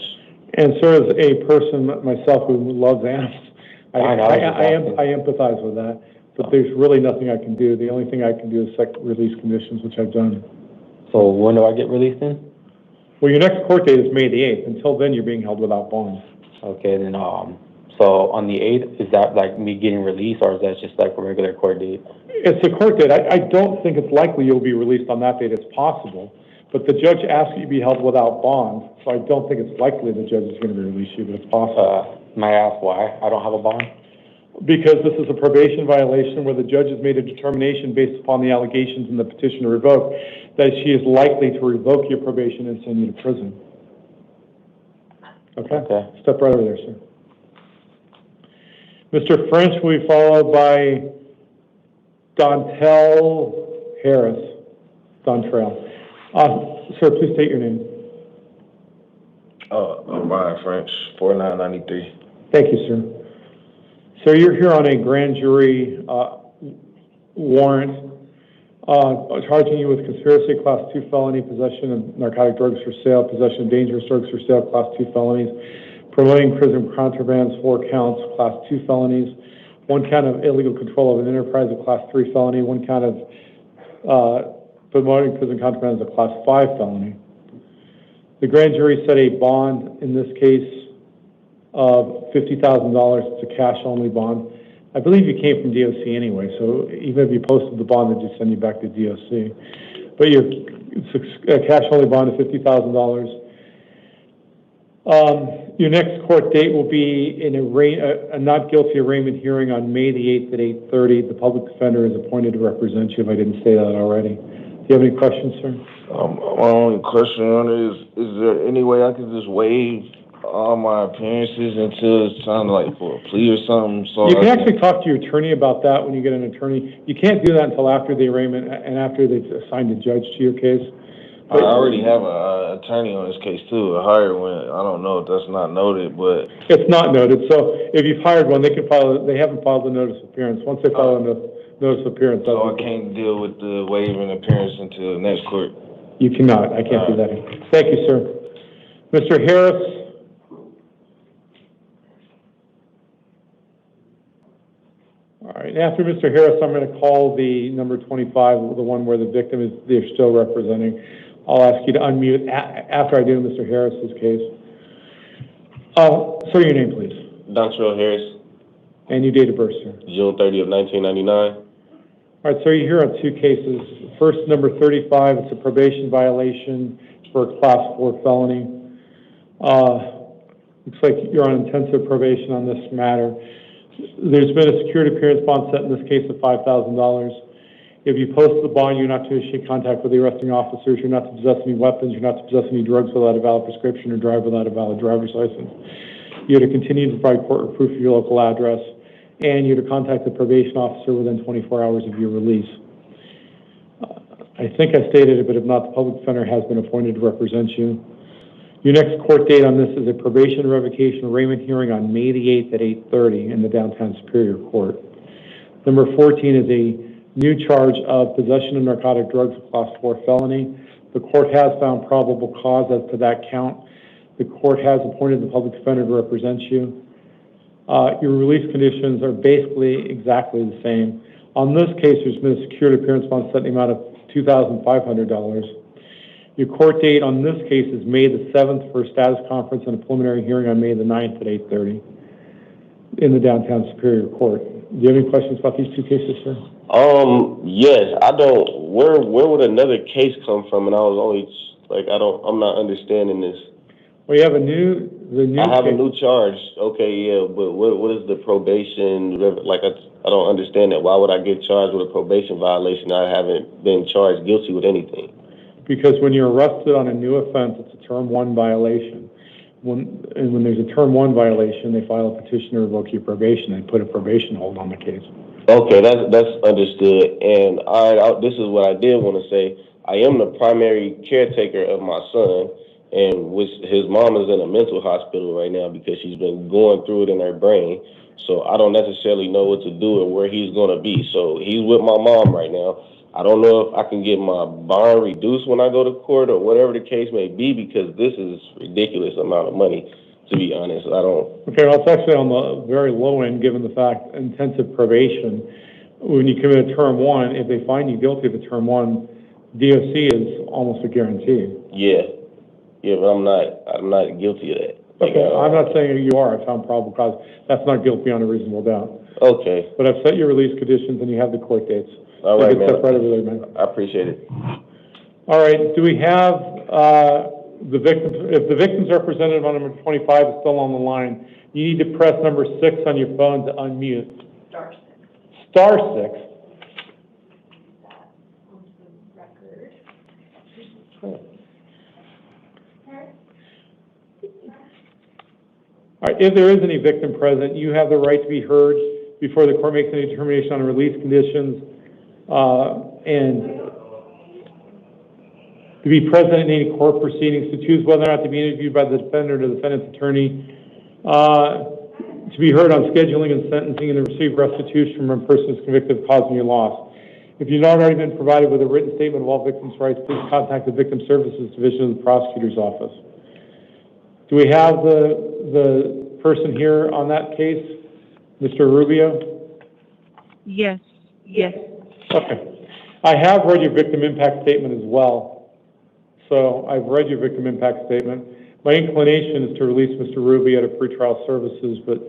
And sir, as a person myself who loves animals, I empathize with that, but there's really nothing I can do. The only thing I can do is set release conditions, which I've done. So when do I get released then? Well, your next court date is May the 8th. Until then, you're being held without bond. Okay, then, so on the 8th, is that like me getting released, or is that just like a regular court date? It's a court date. I don't think it's likely you'll be released on that date. It's possible. But the judge asked you to be held without bond, so I don't think it's likely the judge is going to release you, but it's possible. May I ask why I don't have a bond? Because this is a probation violation where the judge has made a determination based upon the allegations in the petition to revoke that she is likely to revoke your probation and send you to prison. Okay? Okay. Step right over there, sir. Mr. French will be followed by Dontrell Harris. Dontrell. Sir, please state your name. O'Brien French, 4993. Thank you, sir. So you're here on a grand jury warrant charging you with conspiracy, Class 2 felony, possession of narcotic drugs for sale, possession of dangerous drugs for sale, Class 2 felonies, promoting prison contrabands, 4 counts, Class 2 felonies, 1 count of illegal control of an enterprise, a Class 3 felony, 1 count of promoting prison contraband is a Class 5 felony. The grand jury set a bond in this case of $50,000. It's a cash-only bond. I believe you came from DOC anyway, so even if you posted the bond, they'd just send you back to DOC. but your cash only bond is $50,000. Your next court date will be in a not guilty arraignment hearing on May the 8th at 8:30. The public defender is appointed to represent you, if I didn't say that already. Do you have any questions, sir? My only question on it is there any way I could just waive all my appearances until it's time like for a plea or something? So you can actually talk to your attorney about that when you get an attorney. You can't do that until after the arraignment and after they've assigned a judge to your case. I already have an attorney on this case too, a hired one. I don't know if that's not noted, but it's not noted. So if you've hired one, they can file. They haven't filed a notice of appearance. Once they file a notice of appearance, so I can't deal with the waiving appearance until the next court. You cannot. I can't do that. Thank you, sir. Mr. Harris. All right. After Mr. Harris, I'm going to call the number 25, the one where the victim is they're still representing. I'll ask you to unmute after I do Mr. Harris's case. Sir, your name, please. Dontrell Harris. And your date of birth, sir. June 30th, 1999. All right, sir, you're here on two cases. First, number 35, it's a probation violation for a class 4 felony. Looks like you're on intensive probation on this matter. There's been a security appearance bond set in this case of $5,000. If you post the bond, you're not to initiate contact with the arresting officers, you're not to possess any weapons, you're not to possess any drugs without a valid prescription or drive without a valid driver's license. You're to continue to provide court proof of your local address, and you're to contact the probation officer within 24 hours of your release. I think I stated it, but if not, the public defender has been appointed to represent you. Your next court date on this is a probation revocation arraignment hearing on May the 8th at 8:30 in the downtown Superior Court. Number 14 is a new charge of possession of narcotic drugs, a class 4 felony. The court has found probable cause as to that count. The court has appointed the public defender to represent you. Your release conditions are basically exactly the same. On this case, there's been a security appearance bond set in the amount of $2,500. Your court date on this case is May the 7th for a status conference and a preliminary hearing on May the 9th at 8:30 in the downtown Superior Court. Do you have any questions about these two cases, sir? Yes, I don't. Where would another case come from? And I was only like, I'm not understanding this. Well, you have a new I have a new charge. Okay, yeah, but what is the probation? Like, I don't understand that. Why would I get charged with a probation violation? I haven't been charged guilty with anything. Because when you're arrested on a new offense, it's a term 1 violation. When there's a term 1 violation, they file a petition to revoke your probation and put a probation hold on the case. Okay, that's understood. And this is what I did want to say. I am the primary caretaker of my son, and his mom is in a mental hospital right now because she's been going through it in her brain. So I don't necessarily know what to do or where he's going to be. So he's with my mom right now. I don't know if I can get my bond reduced when I go to court or whatever the case may be, because this is a ridiculous amount of money, to be honest. I don't. Okay, well, it's actually on the very low end, given the fact intensive probation. When you commit a term 1, if they find you guilty of a term 1, DOC is almost a guarantee. Yeah, but I'm not guilty of that. Okay, I'm not saying you are. I found probable cause. That's not guilt beyond a reasonable doubt. Okay. But I've set your release conditions and you have the court dates. All right, man. Right over there, man. I appreciate it. All right. Do we have the victim? If the victim's representative on number 25 is still on the line, you need to press number 6 on your phone to unmute. Star 6. All right, if there is any victim present, you have the right to be heard before the court makes any determination on release conditions, and to be present in any court proceedings, to choose whether or not to be interviewed by the defendant or the defendant's attorney, to be heard on scheduling and sentencing, and to receive restitution from a person who's convicted of causing your loss. If you've not already been provided with a written statement of all victims' rights, please contact the Victim Services Division of the Prosecutor's Office. Do we have the person here on that case, Mr. Rubio? Yes. Okay. I have read your victim impact statement as well. So I've read your victim impact statement. My inclination is to release Mr. Rubio to pretrial services, but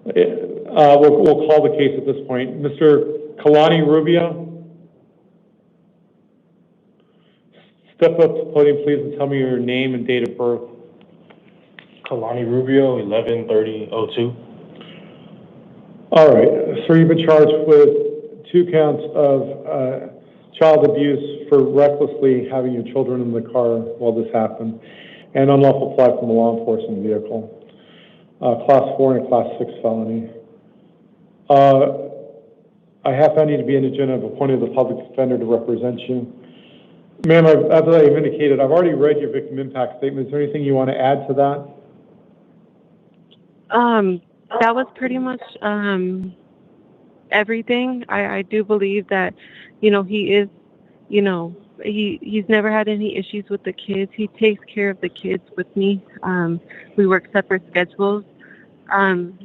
we'll call the case at this point. Mr. Kalani Rubio? Step up to the podium, please, and tell me your name and date of birth. Kalani Rubio, 11/30/02. All right, sir, you've been charged with 2 counts of child abuse for recklessly having your children in the car while this happened, and unlawful flight from a law enforcement vehicle. Class 4 and a Class 6 felony. I have found you to be indigent and have appointed the public defender to represent you. Ma'am, as I've indicated, I've already read your victim impact statement. Is there anything you want to add to that? That was pretty much everything. I do believe that, he is, he's never had any issues with the kids. He takes care of the kids with me. We work separate schedules.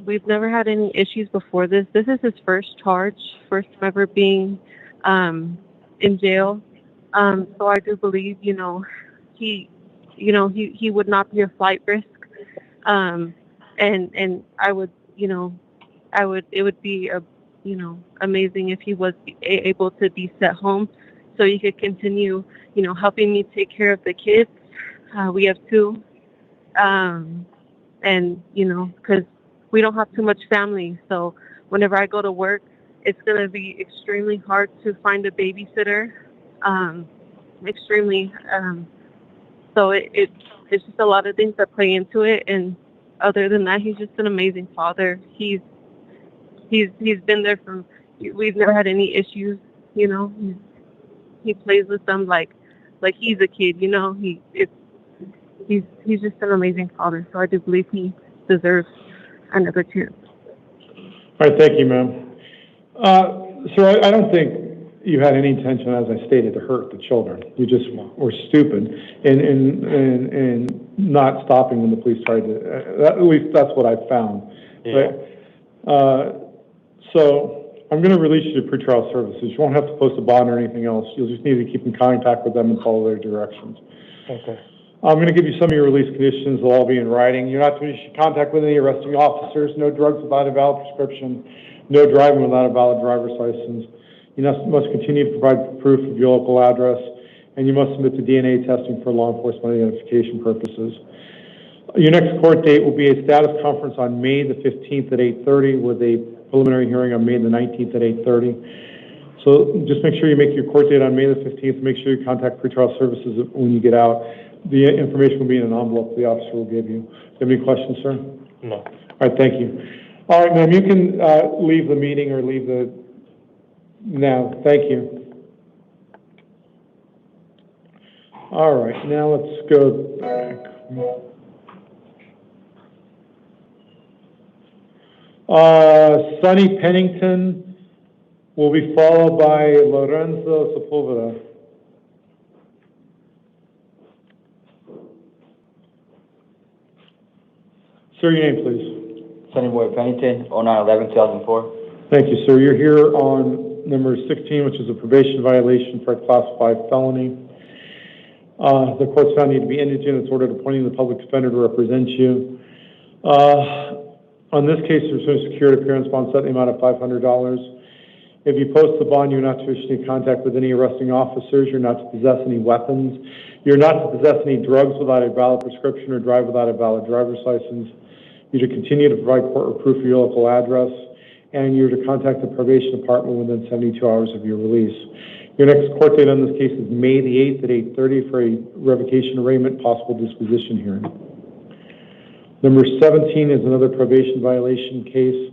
We've never had any issues before this. This is his first charge, first time ever being in jail. So I do believe, he would not be a flight risk. And I would, it would be amazing if he was able to be sent home so he could continue, helping me take care of the kids. We have 2, and, because we don't have too much family. So whenever I go to work, it's going to be extremely hard to find a babysitter. So it's just a lot of things that play into it. And other than that, he's just an amazing father. He's been there from, we've never had any issues, he plays with them like he's a kid, he's just an amazing father. So I do believe he deserves another chance. All right, thank you, ma'am. Sir, I don't think you had any intention, as I stated, to hurt the children. You just were stupid and not stopping when the police tried to. At least that's what I found. Yeah. Right? So I'm going to release you to pretrial services. You won't have to post a bond or anything else. You'll just need to keep in contact with them and follow their directions. Okay. I'm going to give you some of your release conditions. They'll all be in writing. You're not to initiate contact with any arresting officers. No drugs without a valid prescription. No driving without a valid driver's license. You must continue to provide proof of your local address, and you must submit to DNA testing for law enforcement identification purposes. Your next court date will be a status conference on May the 15th at 8:30 with a preliminary hearing on May the 19th at 8:30. So just make sure you make your court date on May the 15th. Make sure you contact pretrial services when you get out. The information will be in an envelope the officer will give you. Do you have any questions, sir? No. All right, thank you. All right, ma'am, you can leave the meeting or leave the... Now, thank you. All right, now let's go back. Sonny Pennington will be followed by Lorenzo Sepulveda. Sir, your name, please. Sonny Boy Pennington, 09/11/2004. Thank you, sir. You're here on number 16, which is a probation violation for a Class 5 felony. The court's found you to be indigent. It's ordered appointing the public defender to represent you. On this case, there's no secured appearance bond set in the amount of $500. If you post the bond, you're not to issue any contact with any arresting officers. You're not to possess any weapons. You're not to possess any drugs without a valid prescription or drive without a valid driver's license. You're to continue to provide court proof of your local address, and you're to contact the probation department within 72 hours of your release. Your next court date on this case is May the 8th at 8:30 for a revocation arraignment possible disposition hearing. Number 17 is another probation violation case.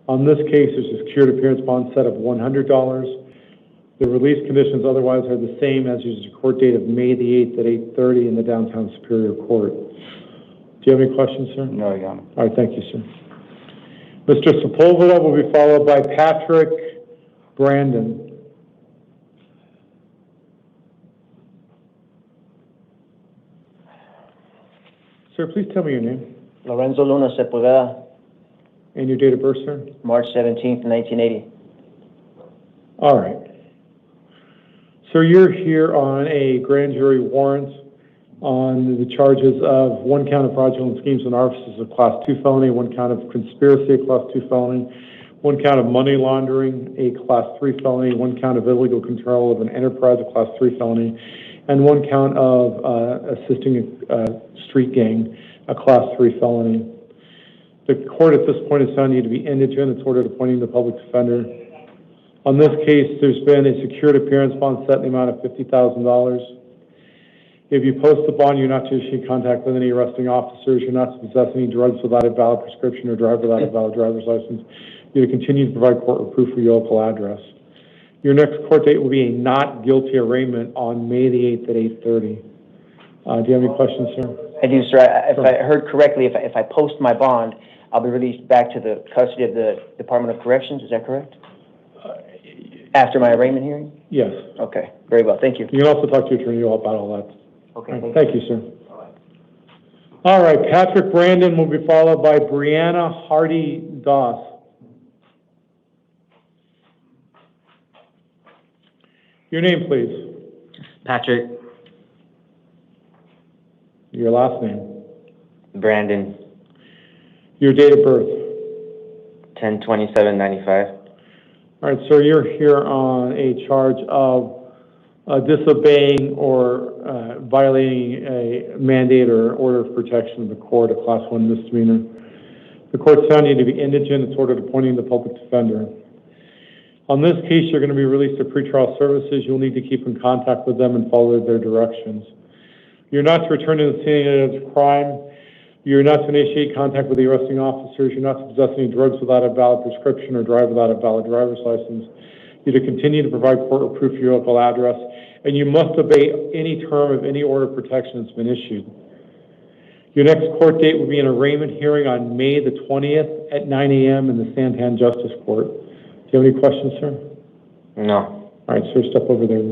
On this case, there's a secured appearance bond set of $100. The release conditions otherwise are the same as your court date of May the 8th at 8:30 in the downtown Superior Court. Do you have any questions, sir? No, Your Honor. All right, thank you, sir. Mr. Sepulveda will be followed by Patrick Brandon. Sir, please tell me your name. Lorenzo Luna Sepulveda. And your date of birth, sir? March 17th, 1980. All right. Sir, you're here on a grand jury warrant on the charges of 1 count of fraudulent schemes and artifices of Class 2 felony, 1 count of conspiracy, a Class 2 felony, 1 count of money laundering, a Class 3 felony, 1 count of illegal control of an enterprise, a Class 3 felony, and 1 count of assisting a street gang, a Class 3 felony. The court at this point has found you to be indigent. It's ordered appointing the public defender. On this case, there's been a secured appearance bond set in the amount of $50,000. If you post the bond, you're not to issue contact with any arresting officers. You're not to possess any drugs without a valid prescription or drive without a valid driver's license. You're to continue to provide court proof for your local address. Your next court date will be a not guilty arraignment on May the 8th at 8:30. Do you have any questions, sir? I do, sir. If I heard correctly, if I post my bond, I'll be released back to the custody of the Department of Corrections. Is that correct? After my arraignment hearing? Yes. Okay. Very well. Thank you. You can also talk to your attorney about all that. Okay. Right. Thank you, sir. All right. Patrick Brandon will be followed by Brianna Hardy Doss. Your name, please. Patrick. Your last name. Brandon. Your date of birth. 10/27/95. All right, sir, you're here on a charge of disobeying or violating a mandate or order of protection of the court, a Class 1 misdemeanor. The court found you to be indigent. It's ordered appointing the public defender. On this case, you're going to be released to pretrial services. You'll need to keep in contact with them and follow their directions. You're not to return to the scene of the crime. You're not to initiate contact with the arresting officers. You're not to possess any drugs without a valid prescription or drive without a valid driver's license. You're to continue to provide court proof for your local address, and you must obey any term of any order of protection that's been issued. Your next court date will be an arraignment hearing on May the 20th at 9 a.m. in the Santan Justice Court. Do you have any questions, sir? No. All right, sir, step over there.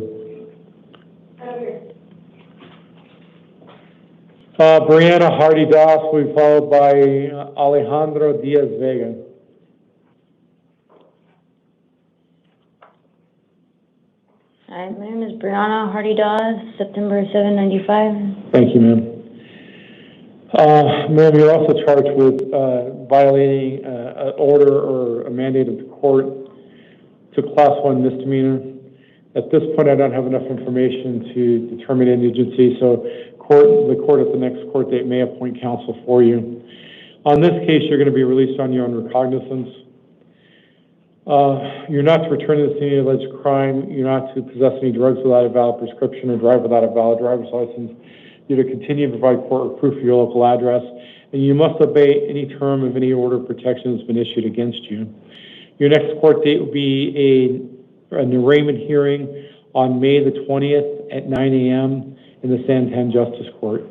Brianna Hardy Doss will be followed by Alejandro Diaz Vega. Hi, my name is Brianna Hardy Dawes, September 7, 95. Thank you, ma'am. Ma'am, you're also charged with violating an order or a mandate of the court. It's a Class 1 misdemeanor. At this point, I don't have enough information to determine indigency, so the court at the next court date may appoint counsel for you. On this case, you're going to be released on your own recognizance. You're not to return to the scene of the alleged crime. You're not to possess any drugs without a valid prescription or drive without a valid driver's license. You're to continue to provide court proof for your local address, and you must obey any term of any order of protection that's been issued against you. Your next court date will be an arraignment hearing on May the 20th at 9 a.m. in the Santan Justice Court. Do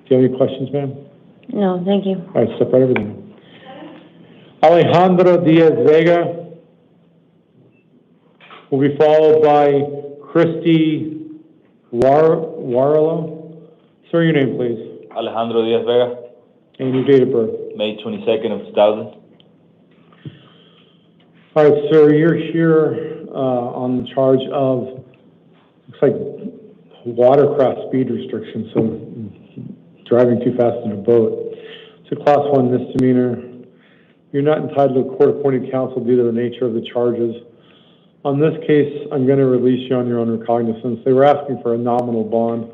you have any questions, ma'am? No, thank you. All right, step right over there. Alejandro Diaz Vega will be followed by Christy Warlow. Sir, your name, please. Alejandro Diaz Vega. And your date of birth. May 22nd of 2000. All right, sir, you're here on the charge of, looks like watercraft speed restriction, so driving too fast in a boat. It's a Class 1 misdemeanor. You're not entitled to court-appointed counsel due to the nature of the charges. On this case, I'm going to release you on your own recognizance. They were asking for a nominal bond.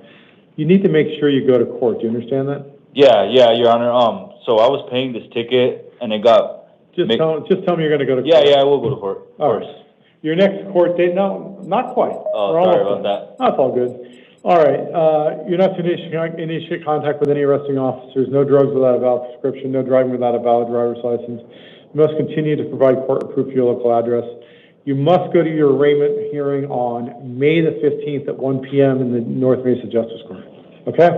You need to make sure you go to court. Do you understand that? Yeah, Your Honor. So I was paying this ticket, and it got. Just tell me you're going to go to court. Yeah, I will go to court. All right. Your next court date? No, not quite. Oh, sorry about that. That's all good. All right. You're not to initiate contact with any arresting officers. No drugs without a valid prescription. No driving without a valid driver's license. You must continue to provide court proof for your local address. You must go to your arraignment hearing on May the 15th at 1 p.m. in the North Mesa Justice Court. Okay?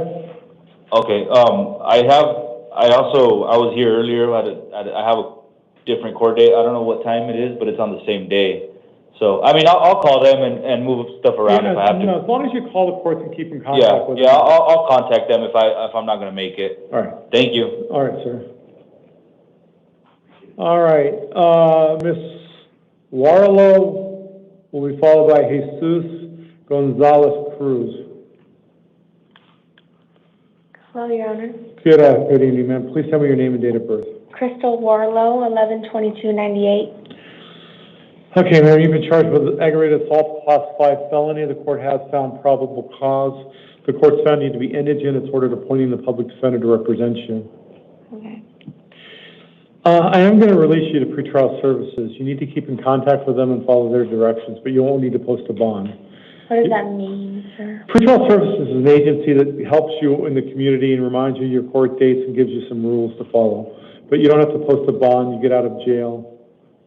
Okay. I was here earlier. I have a different court date. I don't know what time it is, but it's on the same day. So, I mean, I'll call them and move stuff around if I have to. As long as you call the courts and keep in contact with them. Yeah, I'll contact them if I'm not going to make it. All right. Thank you. All right, sir. All right. Miss Warlow will be followed by Jesus Gonzalez Cruz. Hello, Your Honor. Good evening, ma'am. Please tell me your name and date of birth. Crystal Warlow, 11/22/98. Okay, ma'am, you've been charged with aggravated assault, classified felony. The court has found probable cause. The court's found you to be indigent. It's ordered appointing the public defender to represent you. Okay. I am going to release you to pretrial services. You need to keep in contact with them and follow their directions, but you won't need to post a bond. What does that mean, sir? Pretrial services is an agency that helps you in the community and reminds you of your court dates and gives you some rules to follow. But you don't have to post a bond. You get out of jail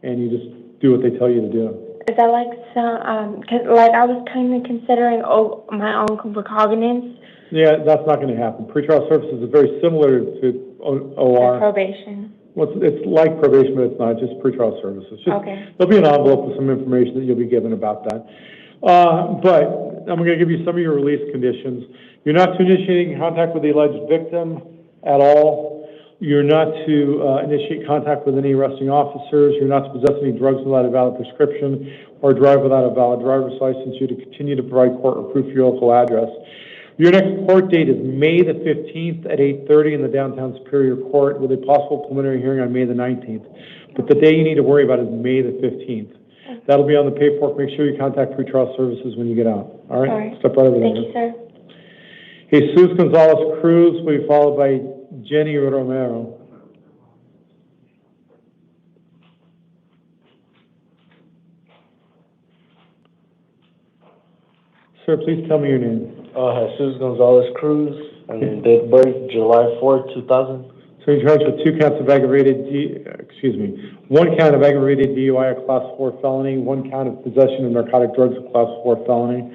and you just do what they tell you to do. Is that like some, cause like I was kind of considering my own recognizance? Yeah, that's not going to happen. Pretrial services is very similar to OR. Probation. Well, it's like probation, but it's not. Just pretrial services. Just, Okay. There'll be an envelope with some information that you'll be given about that. But I'm going to give you some of your release conditions. You're not to initiate contact with the alleged victim at all. You're not to initiate contact with any arresting officers. You're not to possess any drugs without a valid prescription or drive without a valid driver's license. You're to continue to provide court or proof of your local address. Your next court date is May the 15th at 8:30 in the downtown Superior Court with a possible preliminary hearing on May the 19th. But the day you need to worry about is May the 15th. That'll be on the paperwork. Make sure you contact pretrial services when you get out. All right? All right. Step right over there. Thank you, sir. Jesus Gonzalez Cruz will be followed by Jenny Romero. Sir, please tell me your name. Jesus Gonzalez Cruz, and date of birth July 4th, 2000. So you're charged with 2 counts of aggravated, 1 count of aggravated DUI, a class 4 felony, 1 count of possession of narcotic drugs, a class 4 felony.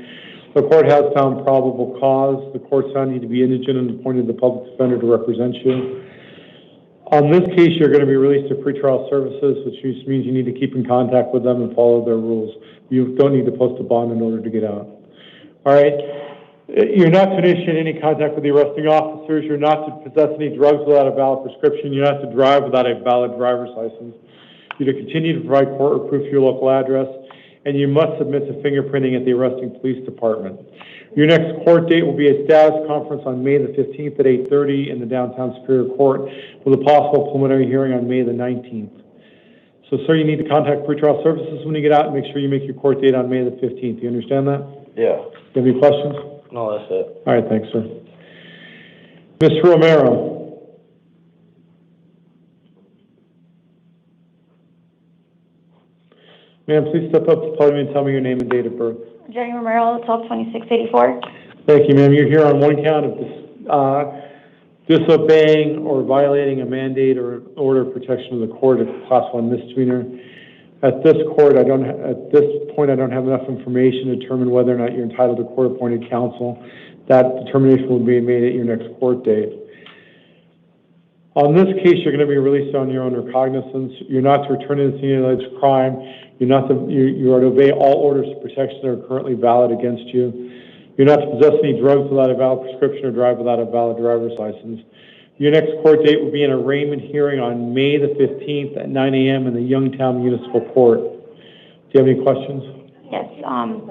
The court has found probable cause. The court's found you to be indigent and appointed the public defender to represent you. On this case, you're going to be released to pretrial services, which means you need to keep in contact with them and follow their rules. You don't need to post a bond in order to get out. All right? You're not to initiate any contact with the arresting officers. You're not to possess any drugs without a valid prescription. You're not to drive without a valid driver's license. You're to continue to provide court or proof of your local address, and you must submit to fingerprinting at the arresting police department. Your next court date will be a status conference on May the 15th at 8:30 in the downtown Superior Court with a possible preliminary hearing on May the 19th. So, sir, you need to contact pretrial services when you get out and make sure you make your court date on May the 15th. Do you understand that? Yeah. Do you have any questions? No, that's it. All right, thanks, sir. Mr. Romero. Ma'am, please step up to the podium and tell me your name and date of birth. Jenny Romero, 12/26/84. Thank you, ma'am. You're here on 1 count of disobeying or violating a mandate or order of protection of the court, a class 1 misdemeanor. At this point, I don't have enough information to determine whether or not you're entitled to court-appointed counsel. That determination will be made at your next court date. On this case, you're going to be released on your own recognizance. You're not to return to the scene of alleged crime. You are to obey all orders of protection that are currently valid against you. You're not to possess any drugs without a valid prescription or drive without a valid driver's license. Your next court date will be an arraignment hearing on May the 15th at 9 a.m. in the Youngtown Municipal Court. Do you have any questions? Yes. So I'm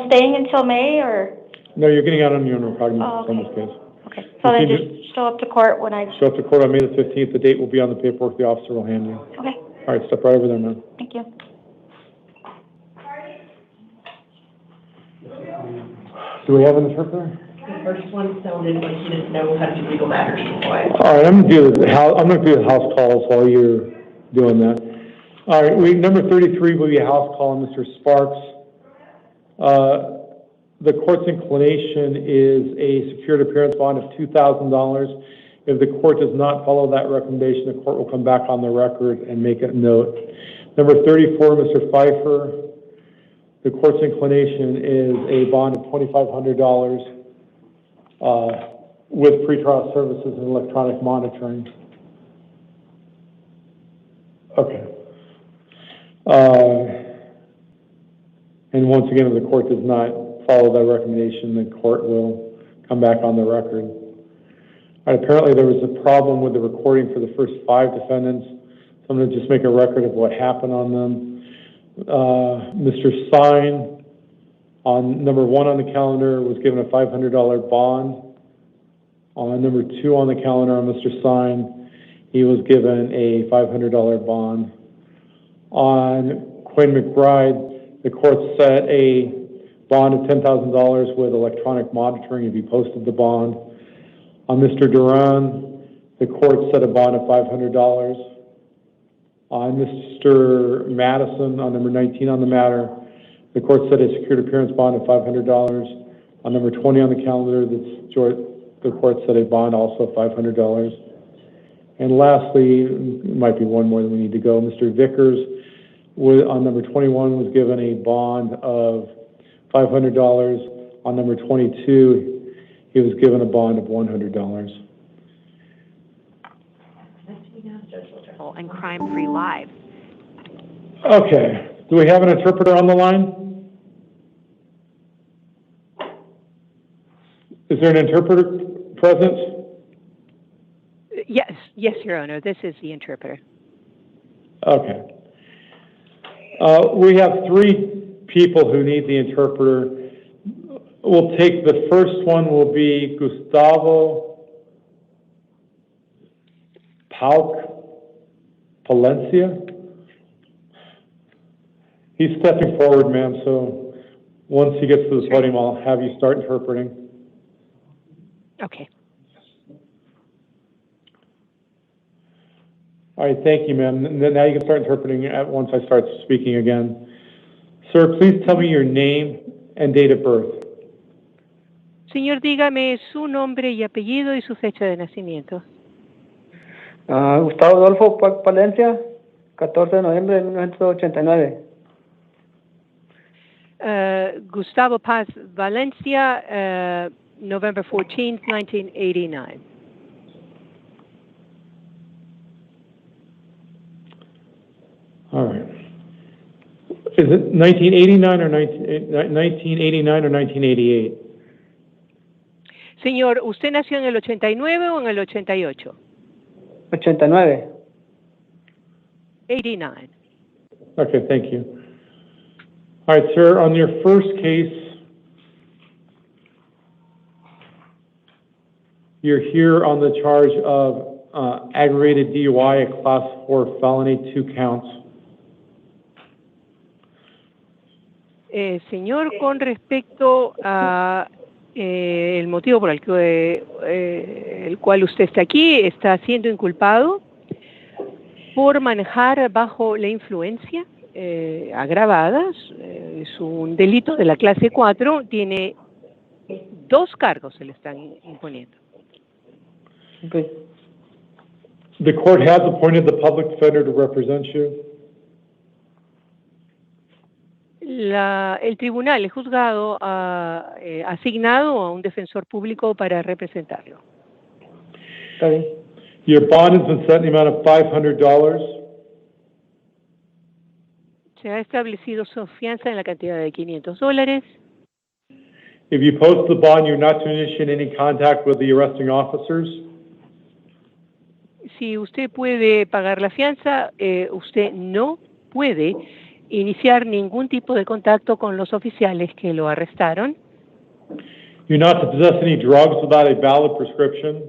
staying until May, or? No, you're getting out on your own recognizance on this case. Okay. So then just show up to court when I. Show up to court on May the 15th. The date will be on the paperwork the officer will hand you. Okay. All right, step right over there, ma'am. Thank you. Do we have an interpreter? The first one sounded like he didn't know how to do legal matters before. All right, I'm going to do the house calls while you're doing that. All right, number 33 will be a house call on Mr. Sparks. The court's inclination is a secured appearance bond of $2,000. If the court does not follow that recommendation, the court will come back on the record and make a note. Number 34, Mr. Pfeiffer. The court's inclination is a bond of $2,500 with pretrial services and electronic monitoring. Okay. And once again, if the court does not follow that recommendation, the court will come back on the record. All right, apparently there was a problem with the recording for the first 5 defendants. So I'm going to just make a record of what happened on them. Mr. Sign, on number 1 on the calendar, was given a $500 bond. On number 2 on the calendar, on Mr. Sign, he was given a $500 bond. On Quinn McBride, the court set a bond of $10,000 with electronic monitoring if he posted the bond. On Mr. Duran, the court set a bond of $500. On Mr. Madison, on number 19 on the matter, the court set a secured appearance bond of $500. On number 20 on the calendar, the court set a bond also of $500. And lastly, it might be one more than we need to go, Mr. Vickers, on number 21, was given a bond of $500. On number 22, he was given a bond of $100. And crime-free lives. Okay, do we have an interpreter on the line? Is there an interpreter present? Yes, Your Honor, this is the interpreter. Okay. We have 3 people who need the interpreter. We'll take the first one will be Gustavo Palencia. He's stepping forward, ma'am, so once he gets to the podium, I'll have you start interpreting. Okay. All right, thank you, ma'am. Now you can start interpreting once I start speaking again. Sir, please tell me your name and date of birth. Señor, dígame su nombre y apellido y su fecha de nacimiento. Gustavo Adolfo Palencia, 14 de noviembre de 1989. Gustavo Paz Valencia, November 14th, 1989. All right. Is it 1989 or 1988? Señor, ¿usted nació en el 89 o en el 88? 89. 89. Okay, thank you. All right, sir, on your first case, you're here on the charge of aggravated DUI, a class 4 felony, 2 counts. Señor, con respecto a el motivo por el cual usted está aquí, está siendo inculpado por manejar bajo la influencia agravadas. Es un delito de la clase 4, tiene 2 cargos se le están imponiendo. Okay. The court has appointed the public defender to represent you. El tribunal, el juzgado, ha asignado a un defensor público para representarlo. Está bien. Your bond has been set in the amount of $500. Se ha establecido su fianza en la cantidad de $500. If you post the bond, you're not to initiate any contact with the arresting officers. Si usted puede pagar la fianza, usted no puede iniciar ningún tipo de contacto con los oficiales que lo arrestaron. You're not to possess any drugs without a valid prescription.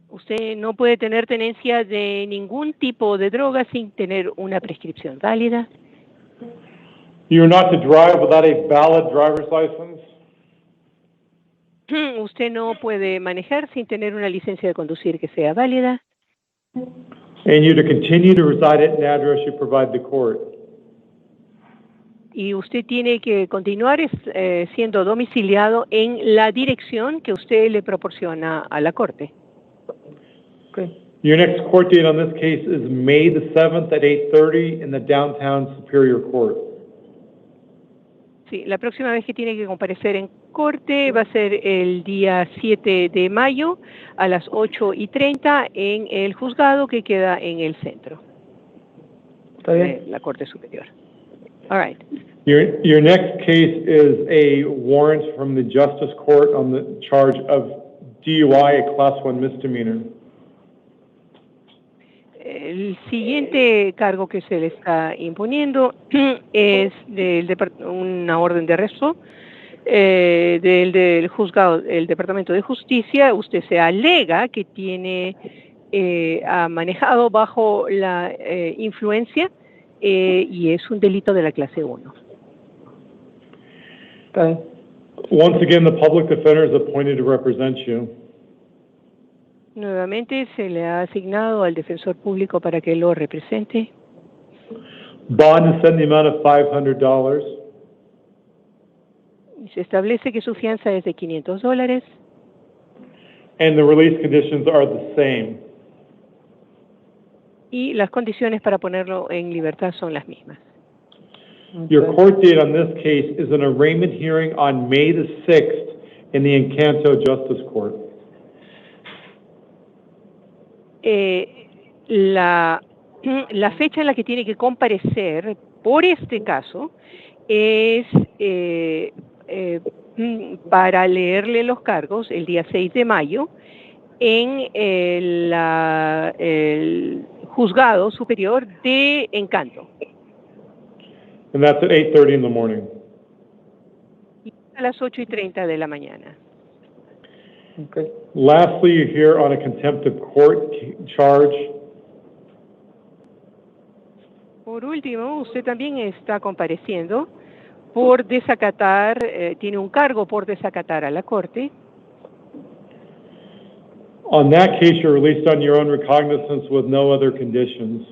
Usted no puede tener tenencia de ningún tipo de droga sin tener una prescripción válida. You're not to drive without a valid driver's license. Usted no puede manejar sin tener una licencia de conducir que sea válida. And you're to continue to reside at an address you provide the court. Y usted tiene que continuar siendo domiciliado en la dirección que usted le proporciona a la corte. Okay. Your next court date on this case is May the 7th at 8:30 in the downtown Superior Court. Sí, la próxima vez que tiene que comparecer en corte va a ser el día 7 de mayo a las 8:30 en el juzgado que queda en el centro. Está bien. La Corte Superior. All right. Your next case is a warrant from the Justice Court on the charge of DUI, a Class 1 misdemeanor. El siguiente cargo que se le está imponiendo es una orden de arresto del juzgado, el Departamento de Justicia. Usted se alega que tiene ha manejado bajo la influencia y es un delito de la clase 1. Once again, the public defender is appointed to represent you. Nuevamente se le ha asignado al defensor público para que lo represente. Bond is set in the amount of $500. Se establece que su fianza es de $500. And the release conditions are the same. Y las condiciones para ponerlo en libertad son las mismas. Your court date on this case is an arraignment hearing on May the 6th in the Encanto Justice Court. La fecha en la que tiene que comparecer por este caso es para leerle los cargos el día 6 de mayo en el juzgado superior de Encanto. And that's at 8:30 in the morning. A las 8:30 de la mañana. Okay. Lastly, you're here on a contempt of court charge. Por último, usted también está compareciendo por desacatar, tiene un cargo por desacatar a la corte. On that case, you're released on your own recognizance with no other conditions.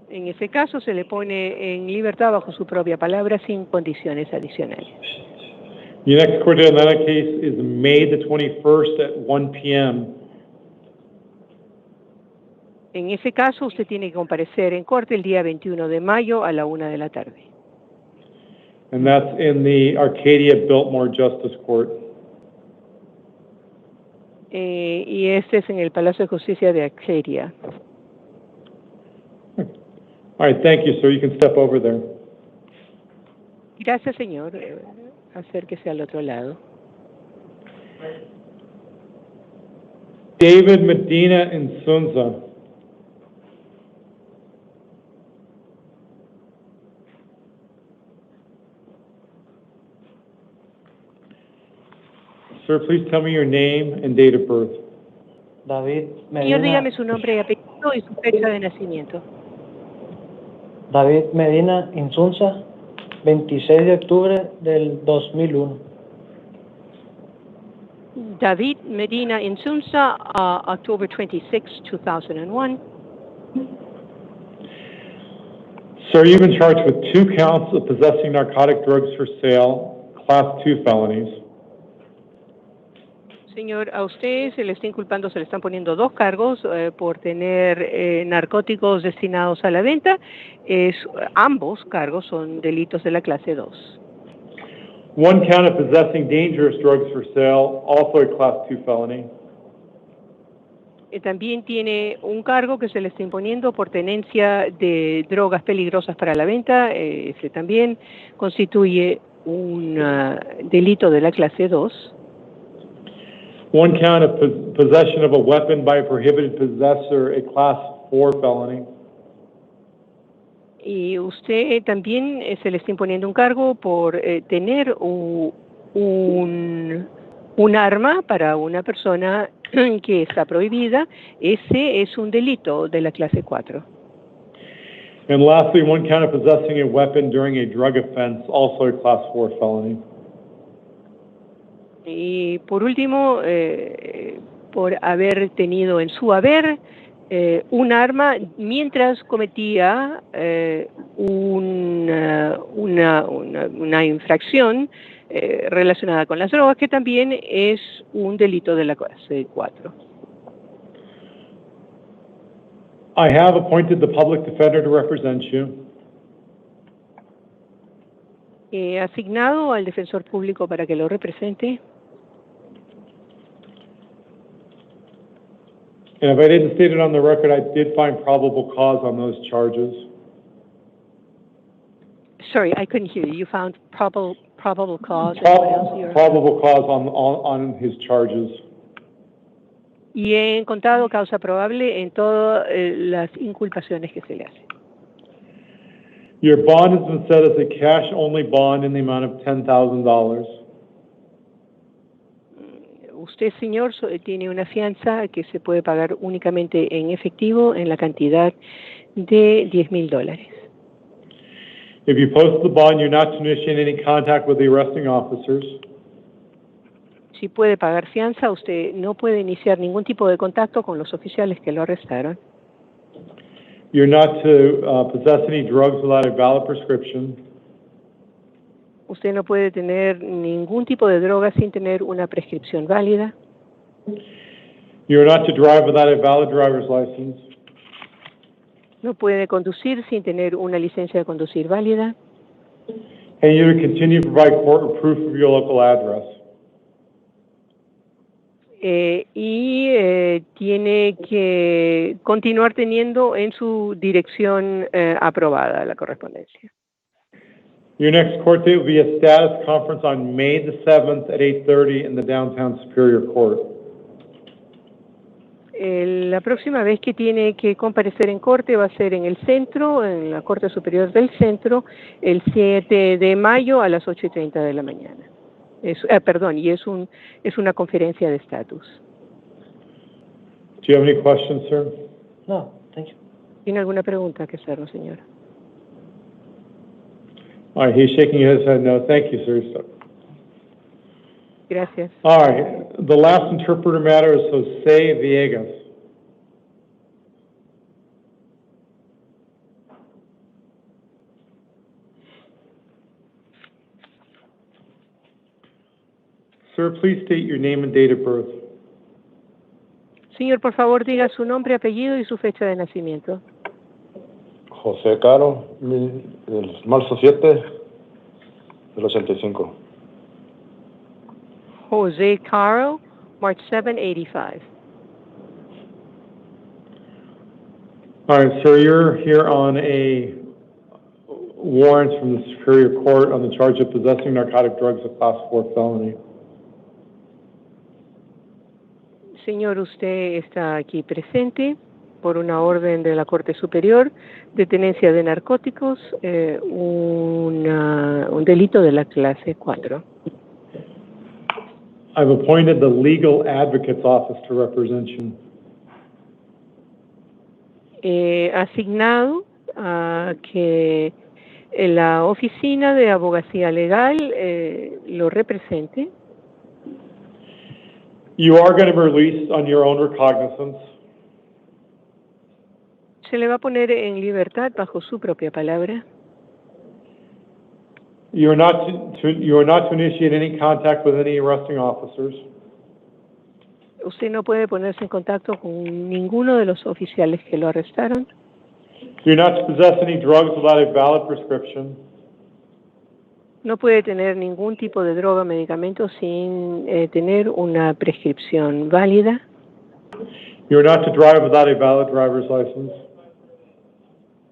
En ese caso se le pone en libertad bajo su propia palabra sin condiciones adicionales. Your next court date on that case is May the 21st at 1 p.m. En ese caso usted tiene que comparecer en corte el día 21 de mayo a la 1 de la tarde. And that's in the Arcadia Biltmore Justice Court. Y este es en el Palacio de Justicia de Arcadia. All right, thank you, sir. You can step over there. Gracias, señor. Acérquese al otro lado. David Medina Insunza. Sir, please tell me your name and date of birth. David Señor, dígame Medina, su nombre y apellido y su fecha de nacimiento. David Medina Insunza, 26 de octubre del 2001. David Medina Insunza, October 26, 2001. Sir, you've been charged with 2 counts of possessing narcotic drugs for sale, Class 2 felonies. Señor, a usted se le está inculpando, se le están poniendo 2 cargos por tener narcóticos destinados a la venta. Ambos cargos son delitos de la clase 2. 1 count of possessing dangerous drugs for sale, also a Class 2 felony. También tiene un cargo que se le está imponiendo por tenencia de drogas peligrosas para la venta. Ese también constituye un delito de la clase 2. 1 count of possession of a weapon by a prohibited possessor, a Class 4 felony. Y usted también se le está imponiendo un cargo por tener un arma para una persona que está prohibida. Ese es un delito de la clase 4. And lastly, 1 count of possessing a weapon during a drug offense, also a Class 4 felony. Y por último, por haber tenido en su haber un arma mientras cometía una infracción relacionada con las drogas, que también es un delito de la clase 4. I have appointed the public defender to represent you. He asignado al defensor público para que lo represente. And if I didn't state it on the record, I did find probable cause on those charges. Sorry, I couldn't hear you. You found probable cause. Probable cause on his charges. Y he encontrado causa probable en todas las inculpaciones que se le hacen. Your bond has been set as a cash-only bond in the amount of $10,000. usted, señor, tiene una fianza que se puede pagar únicamente en efectivo en la cantidad de $10,000. If you post the bond, you're not to initiate any contact with the arresting officers. Si puede pagar fianza, usted no puede iniciar ningún tipo de contacto con los oficiales que lo arrestaron. You're not to possess any drugs without a valid prescription. Usted no puede tener ningún tipo de droga sin tener una prescripción válida. You're not to drive without a valid driver's license. No puede conducir sin tener una licencia de conducir válida. And you're to continue to provide court with proof of your local address. Tiene que continuar teniendo en su dirección aprobada la correspondencia. Your next court date will be a status conference on May the 7th at 8:30 in the downtown Superior Court. La próxima vez que tiene que comparecer en corte va a ser en el centro, en la Corte Superior del Centro, el 7 de mayo a las 8:30 de la mañana. Es una conferencia de estatus. Do you have any questions, sir? No, thank you. ¿Tiene alguna pregunta que hacernos, señora? All right, he's shaking his head no. Thank you, sir. Gracias. All right, the last interpreter matter is Jose Villegas. Sir, please state your name and date of birth. Señor, por favor, diga su nombre, apellido y su fecha de nacimiento. José Caro, el marzo 7 del 85. Jose Caro, March 7, 85. All right, sir, you're here on a warrant from the Superior Court on the charge of possessing narcotic drugs, a Class 4 felony. Señor, usted está aquí presente por una orden de la Corte Superior de tenencia de narcóticos, un delito de la clase 4. I've appointed the Legal Advocate's Office to represent you. Asignado a que la oficina de abogacía legal lo represente. You are going to be released on your own recognizance. Se le va a poner en libertad bajo su propia palabra. You are not to initiate any contact with any arresting officers. Usted no puede ponerse en contacto con ninguno de los oficiales que lo arrestaron. You're not to possess any drugs without a valid prescription. No puede tener ningún tipo de droga o medicamento sin tener una prescripción válida. You're not to drive without a valid driver's license.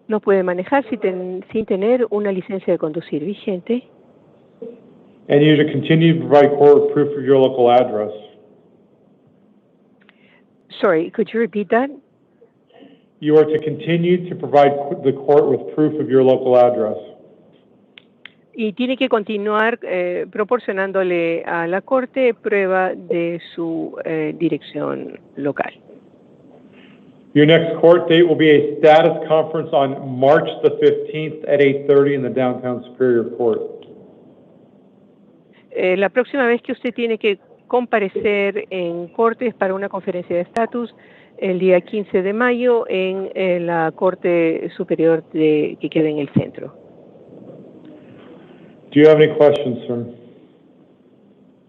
No puede manejar sin tener una licencia de conducir vigente. And you're to continue to provide court with proof of your local address. Sorry, could you repeat that? You are to continue to provide the court with proof of your local address. Y tiene que continuar proporcionándole a la Corte prueba de su dirección local. Your next court date will be a status conference on March the 15th at 8:30 in the downtown Superior Court. La próxima vez que usted tiene que comparecer en cortes para una conferencia de estatus, el día 15 de mayo en la Corte Superior que queda en el centro. Do you have any questions, sir?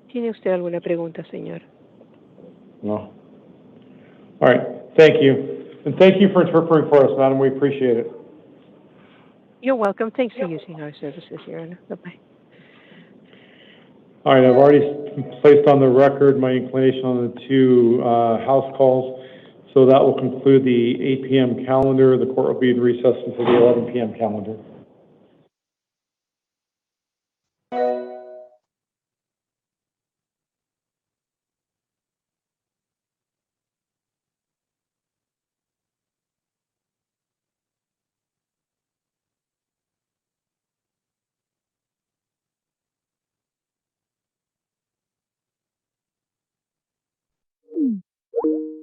¿Tiene usted alguna pregunta, señor? No. All right. Thank you. And thank you for interpreting for us, madam. We appreciate it. You're welcome. Thanks for using our services, Your Honor. Bye-bye. All right. I've already placed on the record my inclination on the two house calls. So that will conclude the 8 p.m. calendar. The court will be in recess until the 11 p.m. calendar. you.